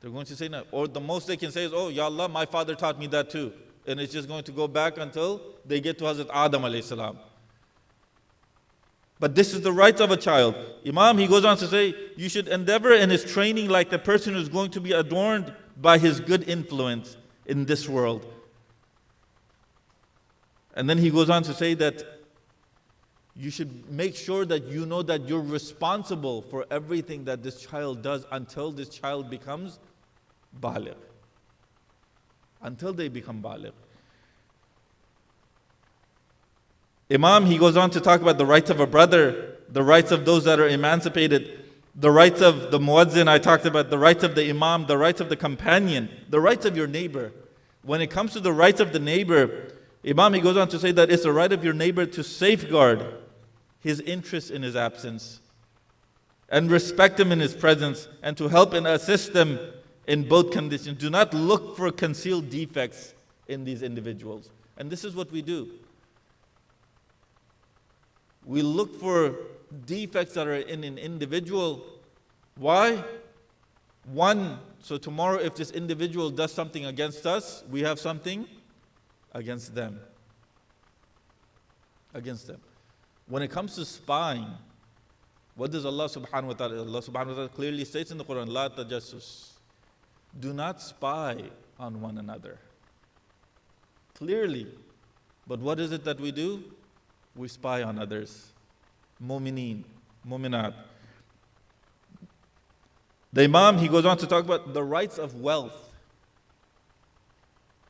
They're going to say no. Or the most they can say is, oh, Ya Allah, my father taught me that too. And it's just going to go back until they get to Hazrat Adam alayhi salam. But this is the rights of a child. Imam, he goes on to say, you should endeavor in his training like the person who's going to be adorned by his good influence in this world. And then he goes on to say that you should make sure that you know that you're responsible for everything that this child does until this child becomes baligh. Until they become baligh. Imam, he goes on to talk about the rights of a brother, the rights of those that are emancipated, the rights of the muazzin I talked about, the rights of the imam, the rights of the companion, the rights of your neighbor. When it comes to the rights of the neighbor, Imam, he goes on to say that it's the right of your neighbor to safeguard his interest in his absence and respect him in his presence and to help and assist them in both conditions. Do not look for concealed defects in these individuals. And this is what we do. We look for defects that are in an individual. Why? One, so tomorrow if this individual does something against us, we have something against them. Against them. When it comes to spying, what does Allah subhanahu wa ta'ala? Allah subhanahu wa ta'ala clearly states in the Quran, La tajassus. Do not spy on one another. Clearly. But what is it that we do? We spy on others. Mu'mineen, mu'minat. The Imam, he goes on to talk about the rights of wealth.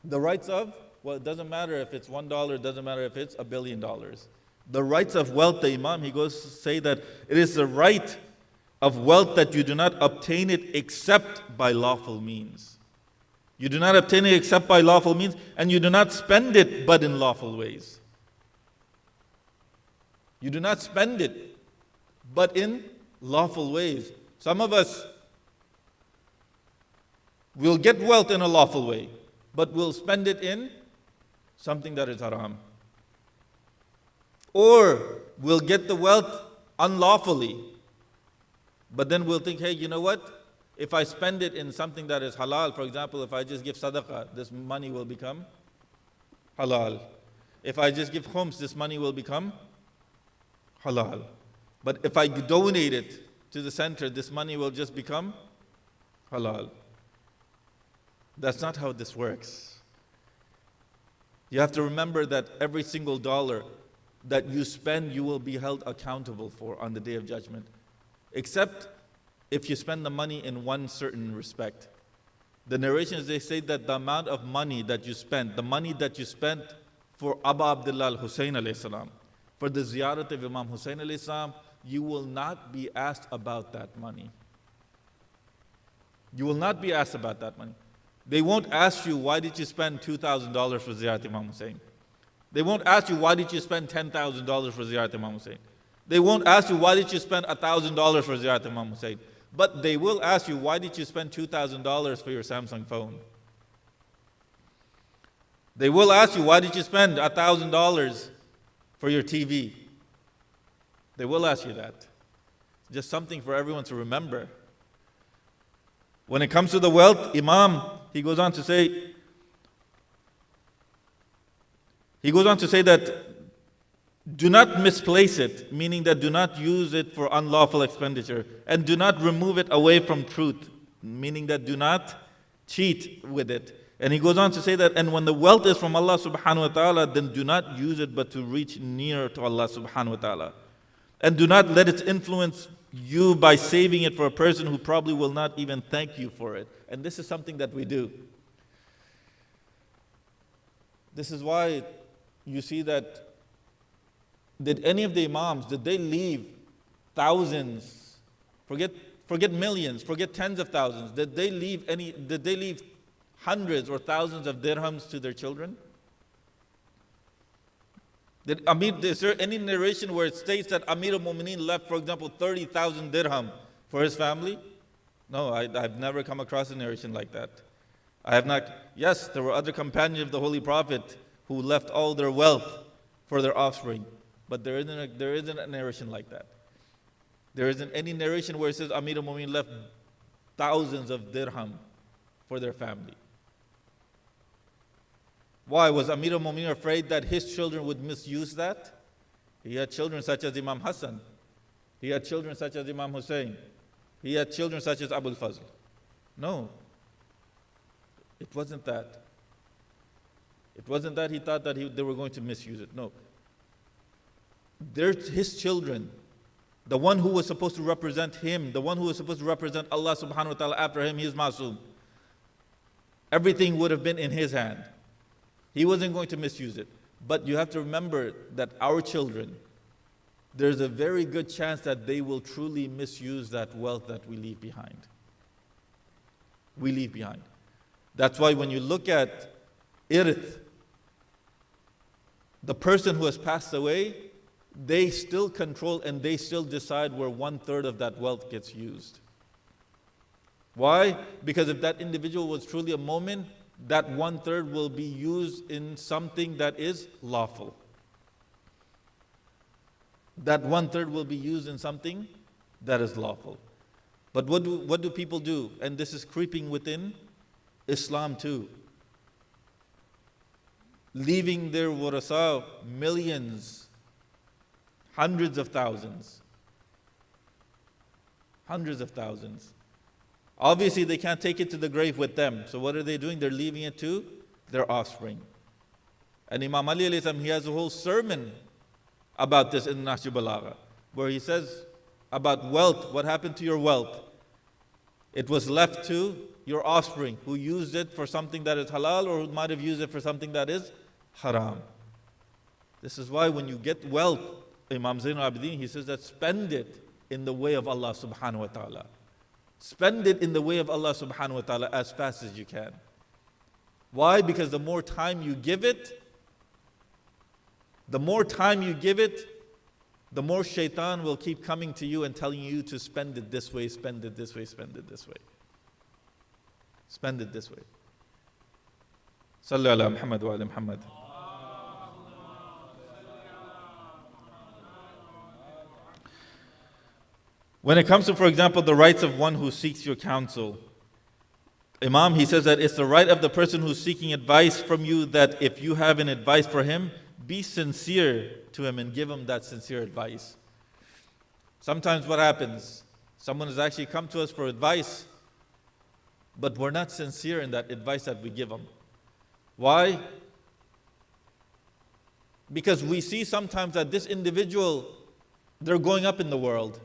The rights of, well, it doesn't matter if it's $1, it doesn't matter if it's $1 billion. The rights of wealth, the Imam, he goes to say that it is the right of wealth that you do not obtain it except by lawful means. You do not obtain it except by lawful means, and you do not spend it but in lawful ways. You do not spend it but in lawful ways. Some of us will get wealth in a lawful way, but we'll spend it in something that is haram. Or we'll get the wealth unlawfully, but then we'll think, hey, you know what? If I spend it in something that is halal, for example, if I just give sadaqah, this money will become halal. If I just give khums, this money will become halal. But if I donate it to the center, this money will just become halal. That's not how this works. You have to remember that every single dollar that you spend, you will be held accountable for on the Day of Judgment. Except if you spend the money in one certain respect. The narrations, they say that the amount of money that you spent, the money that you spent for Abu Abdullah Hussain alayhi salam, for the ziyarat of Imam Hussain alayhi salam, you will not be asked about that money. You will not be asked about that money. They won't ask you, why did you spend $2,000 for Ziyarat Imam Hussain? They won't ask you, why did you spend $10,000 for Ziyarat Imam Hussain? They won't ask you, why did you spend $1,000 for Ziyarat Imam Hussain? But they will ask you, why did you spend $2,000 for your Samsung phone? They will ask you, why did you spend $1,000 for your TV? They will ask you that. Just something for everyone to remember. When it comes to the wealth, Imam, he goes on to say that do not misplace it, meaning that do not use it for unlawful expenditure, and do not remove it away from truth, meaning that do not cheat with it. And he goes on to say that, and when the wealth is from Allah subhanahu wa ta'ala, then do not use it but to reach near to Allah subhanahu wa ta'ala. And do not let it influence you by saving it for a person who probably will not even thank you for it. And this is something that we do. This is why you see that, did any of the Imams, did they leave thousands, forget millions, forget tens of thousands, did they leave hundreds or thousands of dirhams to their children? Is there any narration where it states that Amir al-Mu'mineen left, for example, 30,000 dirham for his family? No, I've never come across a narration like that. I have not. Yes, there were other companions of the Holy Prophet who left all their wealth for their offspring, but there isn't a narration like that. There isn't any narration where it says Amir al-Mu'mineen left thousands of dirham for their family. Why? Was Amir al-Mu'mineen afraid that his children would misuse that? He had children such as Imam Hassan. He had children such as Imam Hussain. He had children such as Abul Fazl. No. It wasn't that. It wasn't that he thought that they were going to misuse it. No. They're his children. The one who was supposed to represent him, the one who was supposed to represent Allah subhanahu wa ta'ala after him, he is Masoom. Everything would have been in his hand. He wasn't going to misuse it. But you have to remember that our children, there's a very good chance that they will truly misuse that wealth that we leave behind. We leave behind. That's why when you look at irth, the person who has passed away, they still control and they still decide where 1/3 of that wealth gets used. Why? Because if that individual was truly a mu'min, that 1/3 will be used in something that is lawful. That 1/3 will be used in something that is lawful. But what do people do? And this is creeping within Islam too. Leaving their warasa millions, hundreds of thousands. Hundreds of thousands. Obviously, they can't take it to the grave with them. So what are they doing? They're leaving it to their offspring. And Imam Ali alayhi salam, he has a whole sermon about this in Nahj Balagha, where he says about wealth, what happened to your wealth? It was left to your offspring, who used it for something that is halal or who might have used it for something that is haram. This is why when you get wealth, Imam Zain al-Abideen, he says that spend it in the way of Allah subhanahu wa ta'ala. Spend it in the way of Allah subhanahu wa ta'ala as fast as you can. Why? Because the more time you give it, the more shaitan will keep coming to you and telling you to spend it this way, spend it this way, spend it this way. Spend it this way. Sallu ala Muhammad wa ala Muhammad. When it comes to, for example, the rights of one who seeks your counsel, Imam, he says that it's the right of the person who's seeking advice from you that if you have an advice for him, be sincere to him and give him that sincere advice. Sometimes what happens, someone has actually come to us for advice, but we're not sincere in that advice that we give them. Why? Because we see sometimes that this individual, they're going up in the world.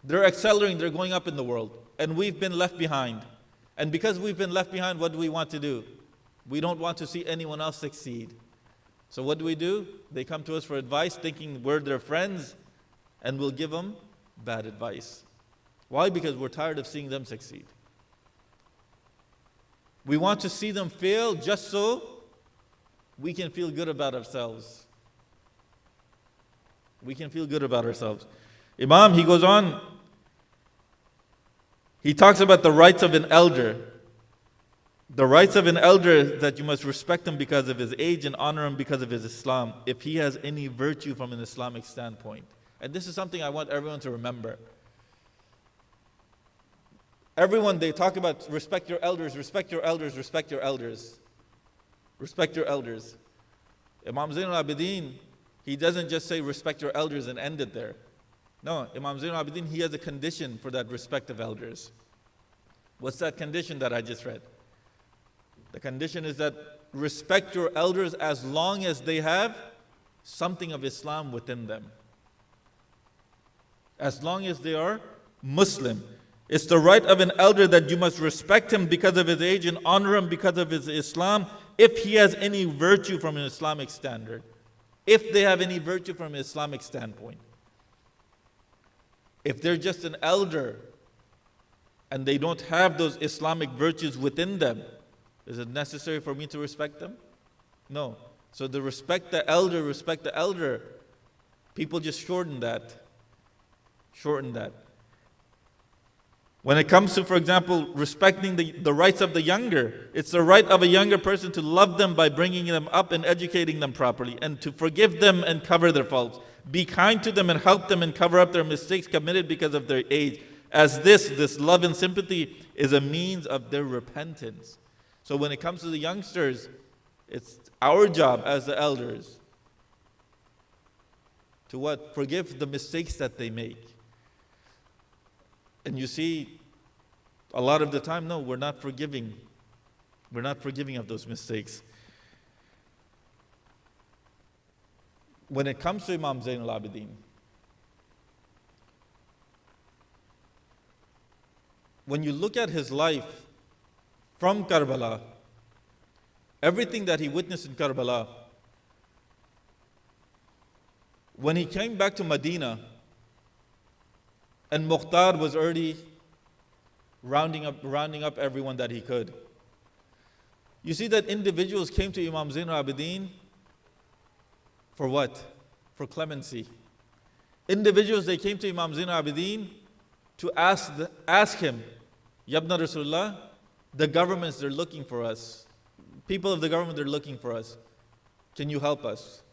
They're accelerating, they're going up in the world. And we've been left behind. And because we've been left behind, what do we want to do? We don't want to see anyone else succeed. So what do? They come to us for advice thinking we're their friends, and we'll give them bad advice. Why? Because we're tired of seeing them succeed. We want to see them fail just so we can feel good about ourselves. We can feel good about ourselves. Imam, he goes on, he talks about the rights of an elder. The rights of an elder is that you must respect him because of his age and honor him because of his Islam, if he has any virtue from an Islamic standpoint. And this is something I want everyone to remember. Everyone, they talk about respect your elders, respect your elders, respect your elders. Respect your elders. Imam Zain al-Abideen, he doesn't just say respect your elders and end it there. No, Imam Zain al-Abideen, he has a condition for that respect of elders. What's that condition that I just read? The condition is that respect your elders as long as they have something of Islam within them. As long as they are Muslim. It's the right of an elder that you must respect him because of his age and honor him because of his Islam, if he has any virtue from an Islamic standard. If they have any virtue from an Islamic standpoint. If they're just an elder and they don't have those Islamic virtues within them, is it necessary for me to respect them? No. So the respect the elder, people just shorten that. Shorten that. When it comes to, for example, respecting the rights of the younger, it's the right of a younger person to love them by bringing them up and educating them properly, and to forgive them and cover their faults. Be kind to them and help them and cover up their mistakes committed because of their age, as this love and sympathy is a means of their repentance. So when it comes to the youngsters, it's our job as the elders to what? Forgive the mistakes that they make. And you see, a lot of the time, no, we're not forgiving. We're not forgiving of those mistakes. When it comes to Imam Zain al-Abideen, when you look at his life from Karbala, everything that he witnessed in Karbala, when he came back to Medina, and Mukhtar was already rounding up everyone that he could. You see that individuals came to Imam Zain al-Abideen for what? For clemency. Individuals, they came to Imam Zain al-Abideen to ask him, Yabna Rasulullah, the governments, they're looking for us. People of the government, they're looking for us. Can you help us?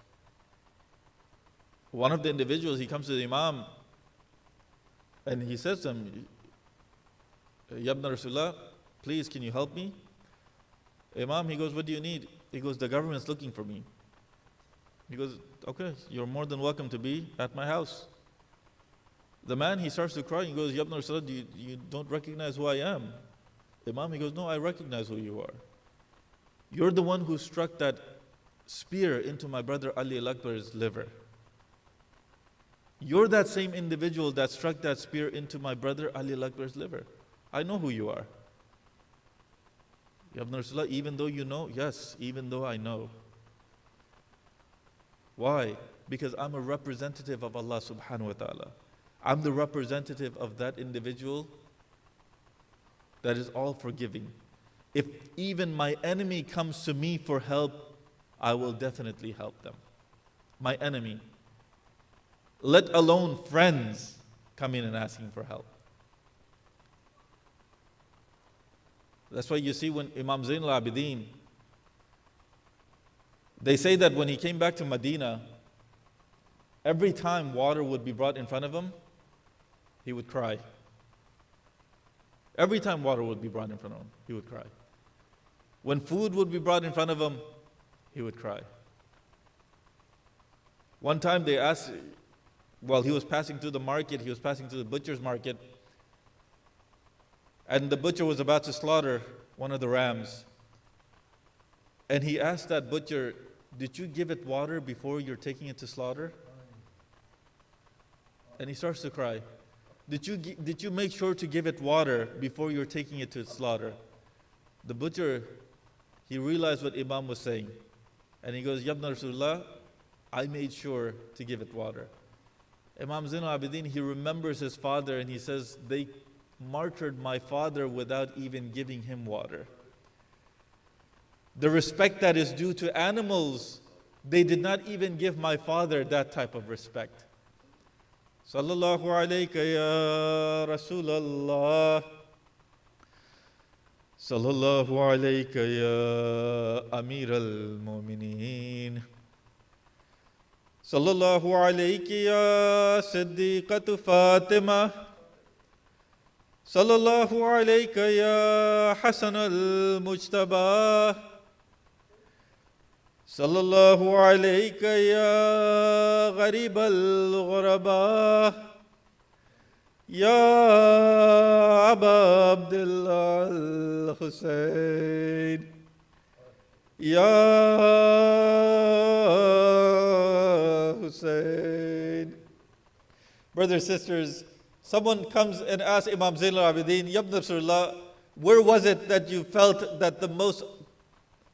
One of the individuals, he comes to the Imam, and he says to him, Yabna Rasulullah, please, can you help me? Imam, he goes, what do you need? He goes, the government's looking for me. He goes, okay, you're more than welcome to be at my house. The man, he starts to cry. He goes, Yabna Rasulullah, you don't recognize who I am? Imam, he goes, no, I recognize who you are. You're the one who struck that spear into my brother Ali al-Akbar's liver. You're that same individual that struck that spear into my brother Ali al-Akbar's liver. I know who you are. Yabna Rasulullah, even though you know? Yes, even though I know. Why? Because I'm a representative of Allah subhanahu wa ta'ala. I'm the representative of that individual that is all forgiving. If even my enemy comes to me for help, I will definitely help them. My enemy. Let alone friends coming and asking for help. That's why you see when Imam Zain al-Abideen, they say that when he came back to Medina, every time water would be brought in front of him, he would cry. Every time water would be brought in front of him, he would cry. When food would be brought in front of him, he would cry. One time they asked, while he was passing through the market, he was passing through the butcher's market, and the butcher was about to slaughter one of the rams. And he asked that butcher, did you give it water before you're taking it to slaughter? And he starts to cry. Did you make sure to give it water before you're taking it to slaughter? The butcher, he realized what Imam was saying. And he goes, Yabna Rasulullah, I made sure to give it water. Imam Zain al-Abideen, he remembers his father and he says, they martyred my father without even giving him water. The respect that is due to animals, they did not even give my father that type of respect. Sallallahu alayka ya Rasulallah. Sallallahu alayka ya Amir al-Mu'mineen. Sallallahu alayki ya Siddiqatu Fatima. Sallallahu alayka ya Hasan al-Mujtaba. Sallallahu alayka ya Gharib al-Ghuraba. Ya Aba Abdullah al-Hussain. Ya Hussain. Brothers, sisters, someone comes and asks Imam Zain al-Abideen, Ya Ibn Rasulullah, where was it that you felt that the most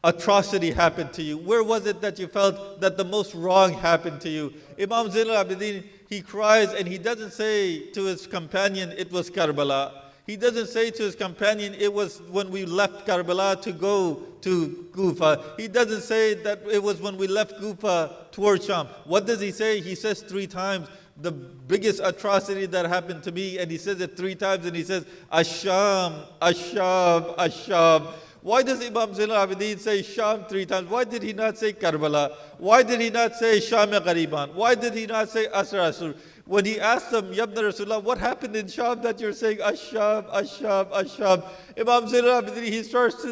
atrocity happened to you? Where was it that you felt that the most wrong happened to you? Imam Zain al-Abideen, he cries and he doesn't say to his companion, it was Karbala. He doesn't say to his companion, it was when we left Karbala to go to Kufa. He doesn't say that it was when we left Kufa towards Sham. What does he say? He says 3 times, the biggest atrocity that happened to me, and he says it 3 times, and he says, Asham, Asham, Asham. Why does Imam Zain al-Abideen say Sham 3 times? Why did he not say Karbala? Why did he not say Sham-e-Ghariban? Why did he not say Asr Asr? When he asked them, Ya Ibn Rasulullah, what happened in Sham that you're saying Asham, Asham, Asham? Imam Zain al-Abideen, he starts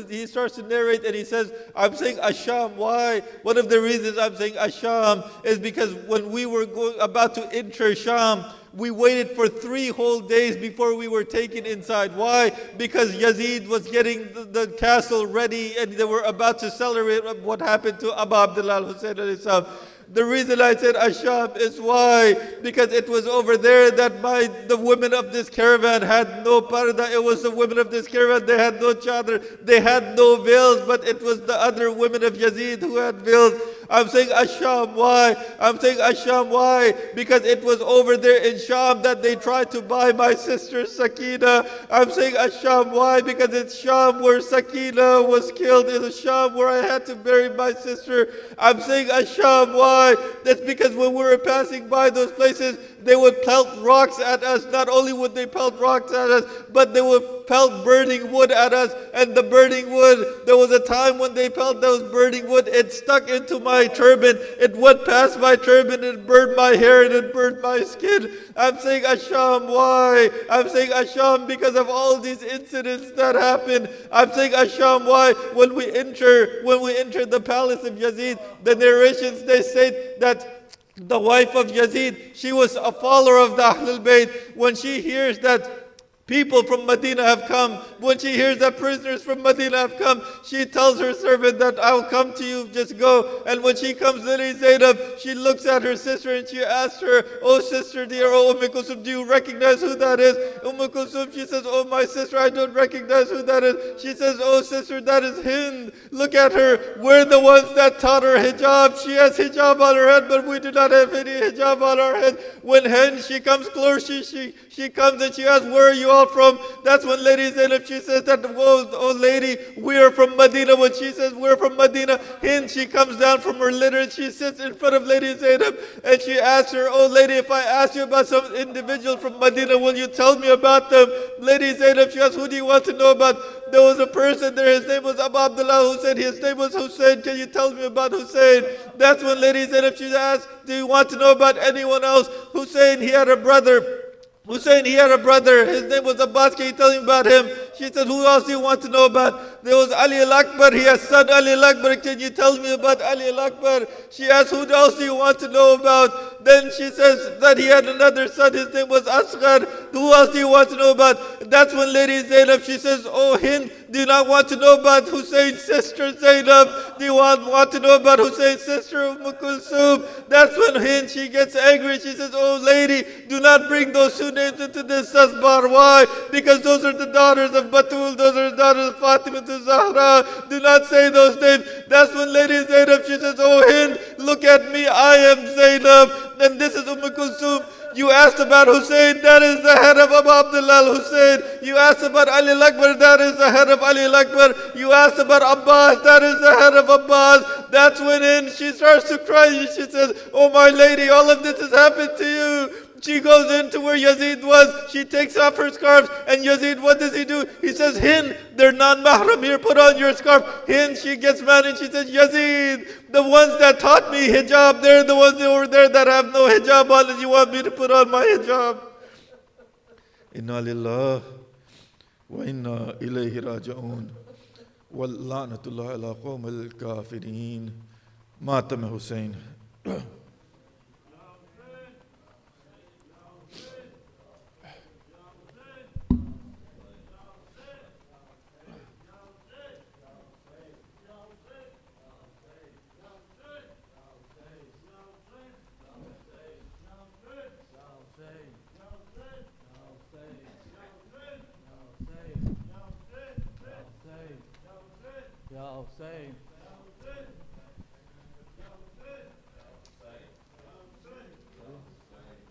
to narrate and he says, I'm saying Asham. Why? One of the reasons I'm saying Asham is because when we were about to enter Sham, we waited for 3 whole days before we were taken inside. Why? Because Yazid was getting the castle ready and they were about to celebrate what happened to Abu Abdullah Hussain al-Islam. The reason I said Ashab is why? Because it was over there that the women of this caravan had no parda. It was the women of this caravan, they had no chadr, they had no veils, but it was the other women of Yazid who had veils. I'm saying Asham, why? I'm saying Asham, why? Because it was over there in Sham that they tried to buy my sister Sakina. I'm saying Asham, why? Because it's Sham where Sakina was killed. It's Sham where I had to bury my sister. I'm saying Asham, why? That's because when we were passing by those places, they would pelt rocks at us. Not only would they pelt rocks at us, but they would pelt burning wood at us. And the burning wood, there was a time when they pelt those burning wood, it stuck into my turban. It went past my turban, it burned my hair and it burned my skin. I'm saying Asham, why? I'm saying Asham because of all these incidents that happened. I'm saying Asham, why? When we enter the palace of Yazid, the narrations, they say that the wife of Yazid, she was a follower of the Ahlul Bayt. When she hears that people from Medina have come, when she hears that prisoners from Medina have come, she tells her servant that I'll come to you, just go. And when she comes, Lady Zainab, she looks at her sister and she asks her, oh sister dear, oh Kulsum, do you recognize who that is? Kulsum, she says, oh my sister, I don't recognize who that is. She says, oh sister, that is Hind. Look at her. We're the ones that taught her hijab. She has hijab on her head, but we do not have any hijab on our head. When Hind, she comes close, she comes and she asks, where are you all from? That's when Lady Zainab, she says that, oh lady, we are from Medina. When she says we're from Medina, Hind, she comes down from her litter and she sits in front of Lady Zainab and she asks her, oh lady, if I ask you about some individual from Medina, will you tell me about them? Lady Zainab, she asks, who do you want to know about? There was a person there, his name was Abu Abdullah Hussain, his name was Hussain, can you tell me about Hussain? That's when Lady Zainab, she asks, do you want to know about anyone else? Hussain, he had a brother. Hussain, he had a brother, his name was Abbas, can you tell me about him? She said, who else do you want to know about? There was Ali al-Akbar, he has son Ali al-Akbar, can you tell me about Ali al-Akbar? She asked, who else do you want to know about? Then she says that he had another son, his name was Asghar, who else do you want to know about? That's when Lady Zainab, she says, oh Hind, do you not want to know about Hussein's sister Zainab? Do you want to know about Hussein's sister Kulsum? That's when Hind, she gets angry, she says, oh lady, do not bring those two names into this tasbar. Why? Because those are the daughters of Batul, those are the daughters of Fatima to Zahra. Do not say those names. That's when Lady Zainab, she says, oh Hind, look at me, I am Zainab, and this is Kulsum. You asked about Hussein, that is the head of Abu Abdullah Hussein. You asked about Ali Akbar, that is the head of Ali Akbar. You asked about Abbas, that is the head of Abbas. That's when she starts to cry. She says, oh my lady, all of this has happened to you. She goes into where Yazid was. She takes off her scarf. And Yazid, what does he do? He says, Hind, they're non-mahram. Here, put on your scarf. Hind, she gets mad and she says, Yazid, the ones that taught me hijab, they're the ones over there that have no hijab on, and you want me to put on my hijab. Inna lillah wa inna ilayhi raji'un. Wal la'natullah ala qawm al-kafirin. Matam Hussein. Hussein.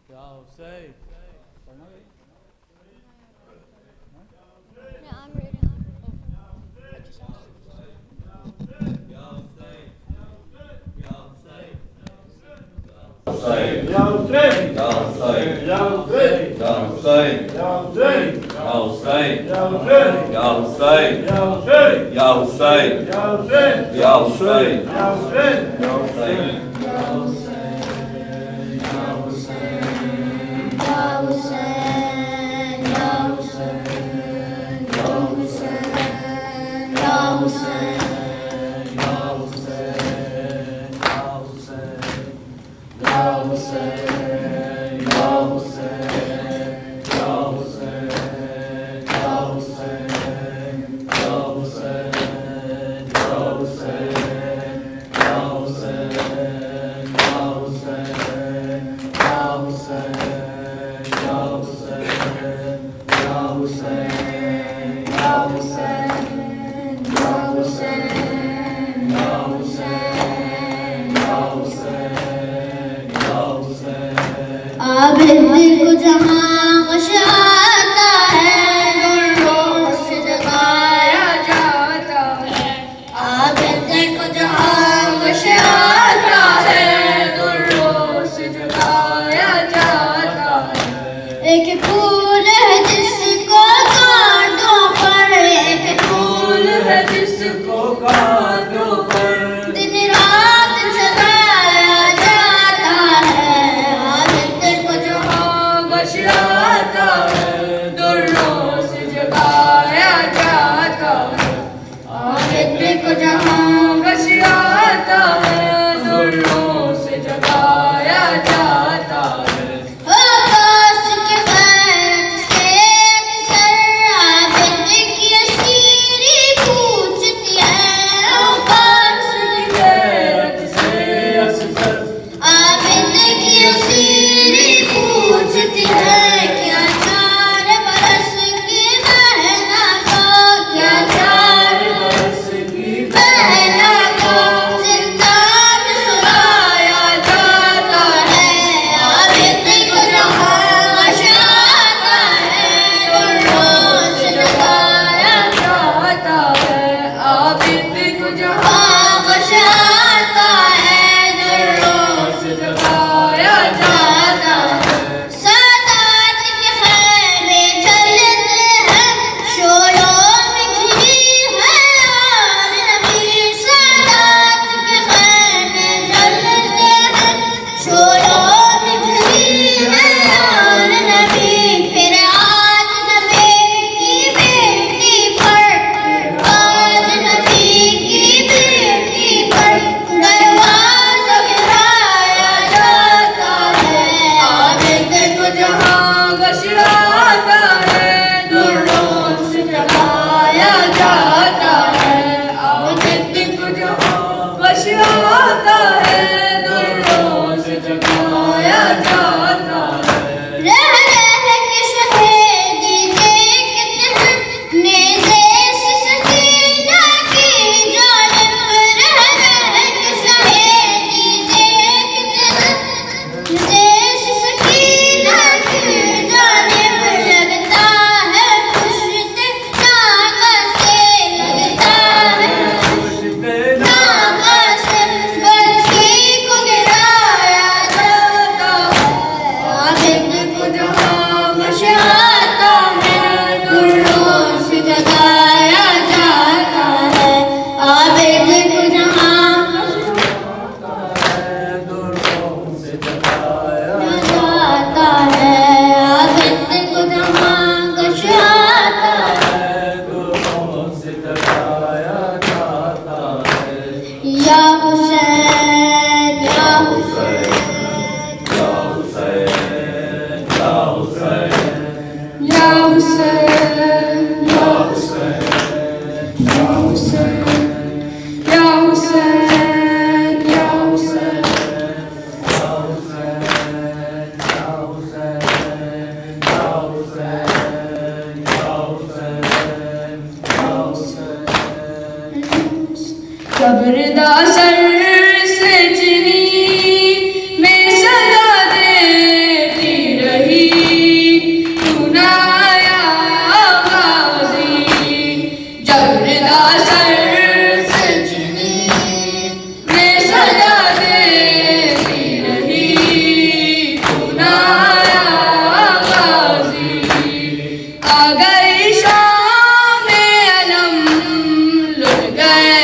Ya Hussein. Yeah, I'm reading. Hussein, Ya Hussein, Ya Hussein, Ya Hussein, Ya Hussein, Ya Hussein, Ya Hussein, Ya Hussein, Ya Hussein, Ya Hussein, Ya Hussein, Ya Hussein, Ya Hussein, Ya Hussein, Ya Hussein. Abidi को जहाँ गशाता है नूरों से जगाया जाता है आबिदी को जहाँ गशाता है नूरों से जगाया जाता है एक फूल है जिसको कांटों पर एक फूल है जिसको कांटों पर दिन रात जगाया जाता है आता है दुर्रों से जगाया जाता है आबिदी को जहाँ गशाता है दुर्रों से जगाया जाता है आकाश के गैरत से sir Ya Hussain, Ya Hussain, Ya Hussain, Ya Hussain, Ya Hussain, Ya Hussain, Ya Hussain, Ya Hussain, Ya Hussain, Ya Hussain. قبر دا سر سجنی میں صدا دیتی رہی تو نہ آیا غازی قبر دا سر سجنی میں صدا دیتی رہی تو نہ آیا غازی آ گئی شام علم لٹ گئے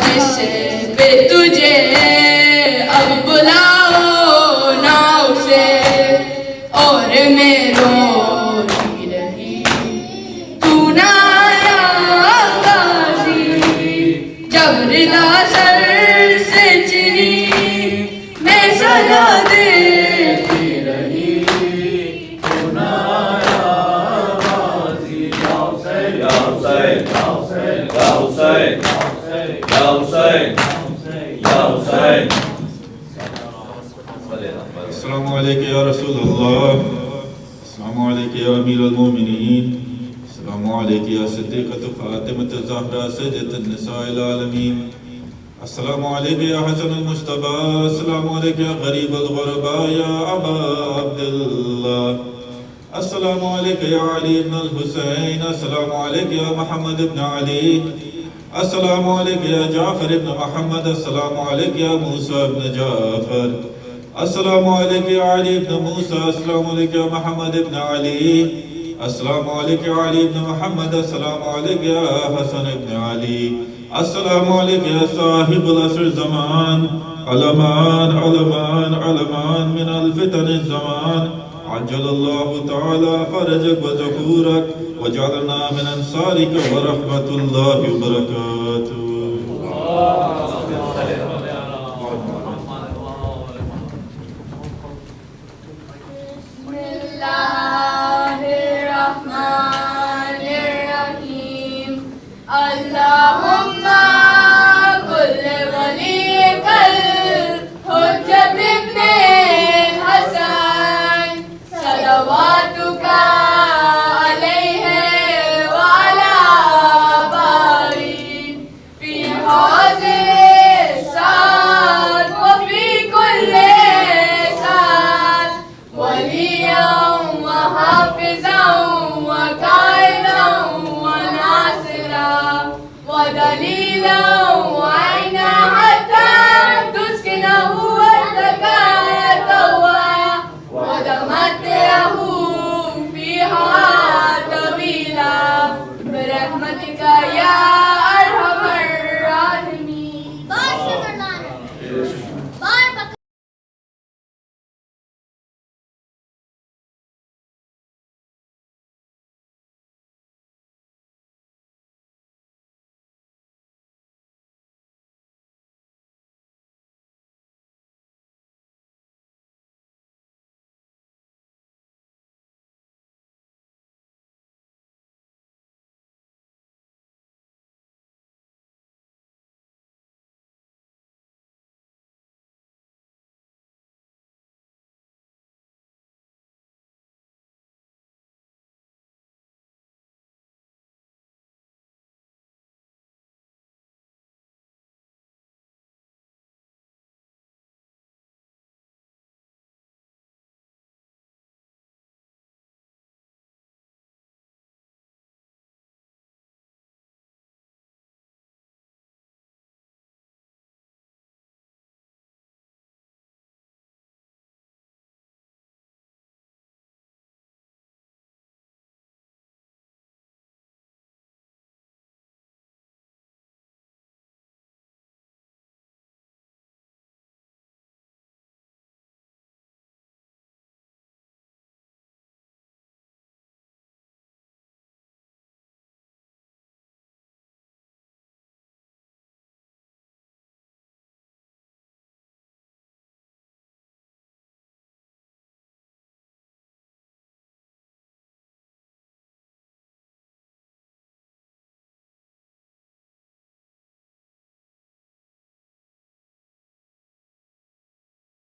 جس پہ تجھے اب بلاؤ نہ اسے اور میں روتی رہی تو نہ آیا غازی جبر دا سر سے چنی میں سزا دیتی رہی تو نہ آیا غازی یا حسین یا حسین یا حسین یا حسین Ya Hussain, Ya Hussain. Assalamu alaikum ya Rasulullah. Assalamu alaikum ya Amir al-Mu'mineen. Assalamu alaikum ya Siddiqatu Fatimah al-Zahra Sayyidat al-Nisa al-Alameen. Assalamu alaikum ya Hasan al-Mujtaba. Assalamu alaikum ya Gharib al-Ghuraba ya Aba Abdullah. Assalamu alaikum ya Ali ibn al-Hussain. Assalamu alaikum ya Muhammad ibn Ali. السلام علیکم یا جعفر ابن محمد السلام علیکم یا موسیٰ ابن جعفر السلام علیکم یا علی ابن موسیٰ السلام علیکم یا محمد ابن علی السلام علیکم یا علی ابن محمد السلام علیکم یا حسن ابن علی السلام علیکم یا صاحب العصر زمان علمان علمان علمان من الفتن الزمان عجل اللہ تعالی فرجک و ظہورک وجعلنا من انصارك ورحمة الله وبركاته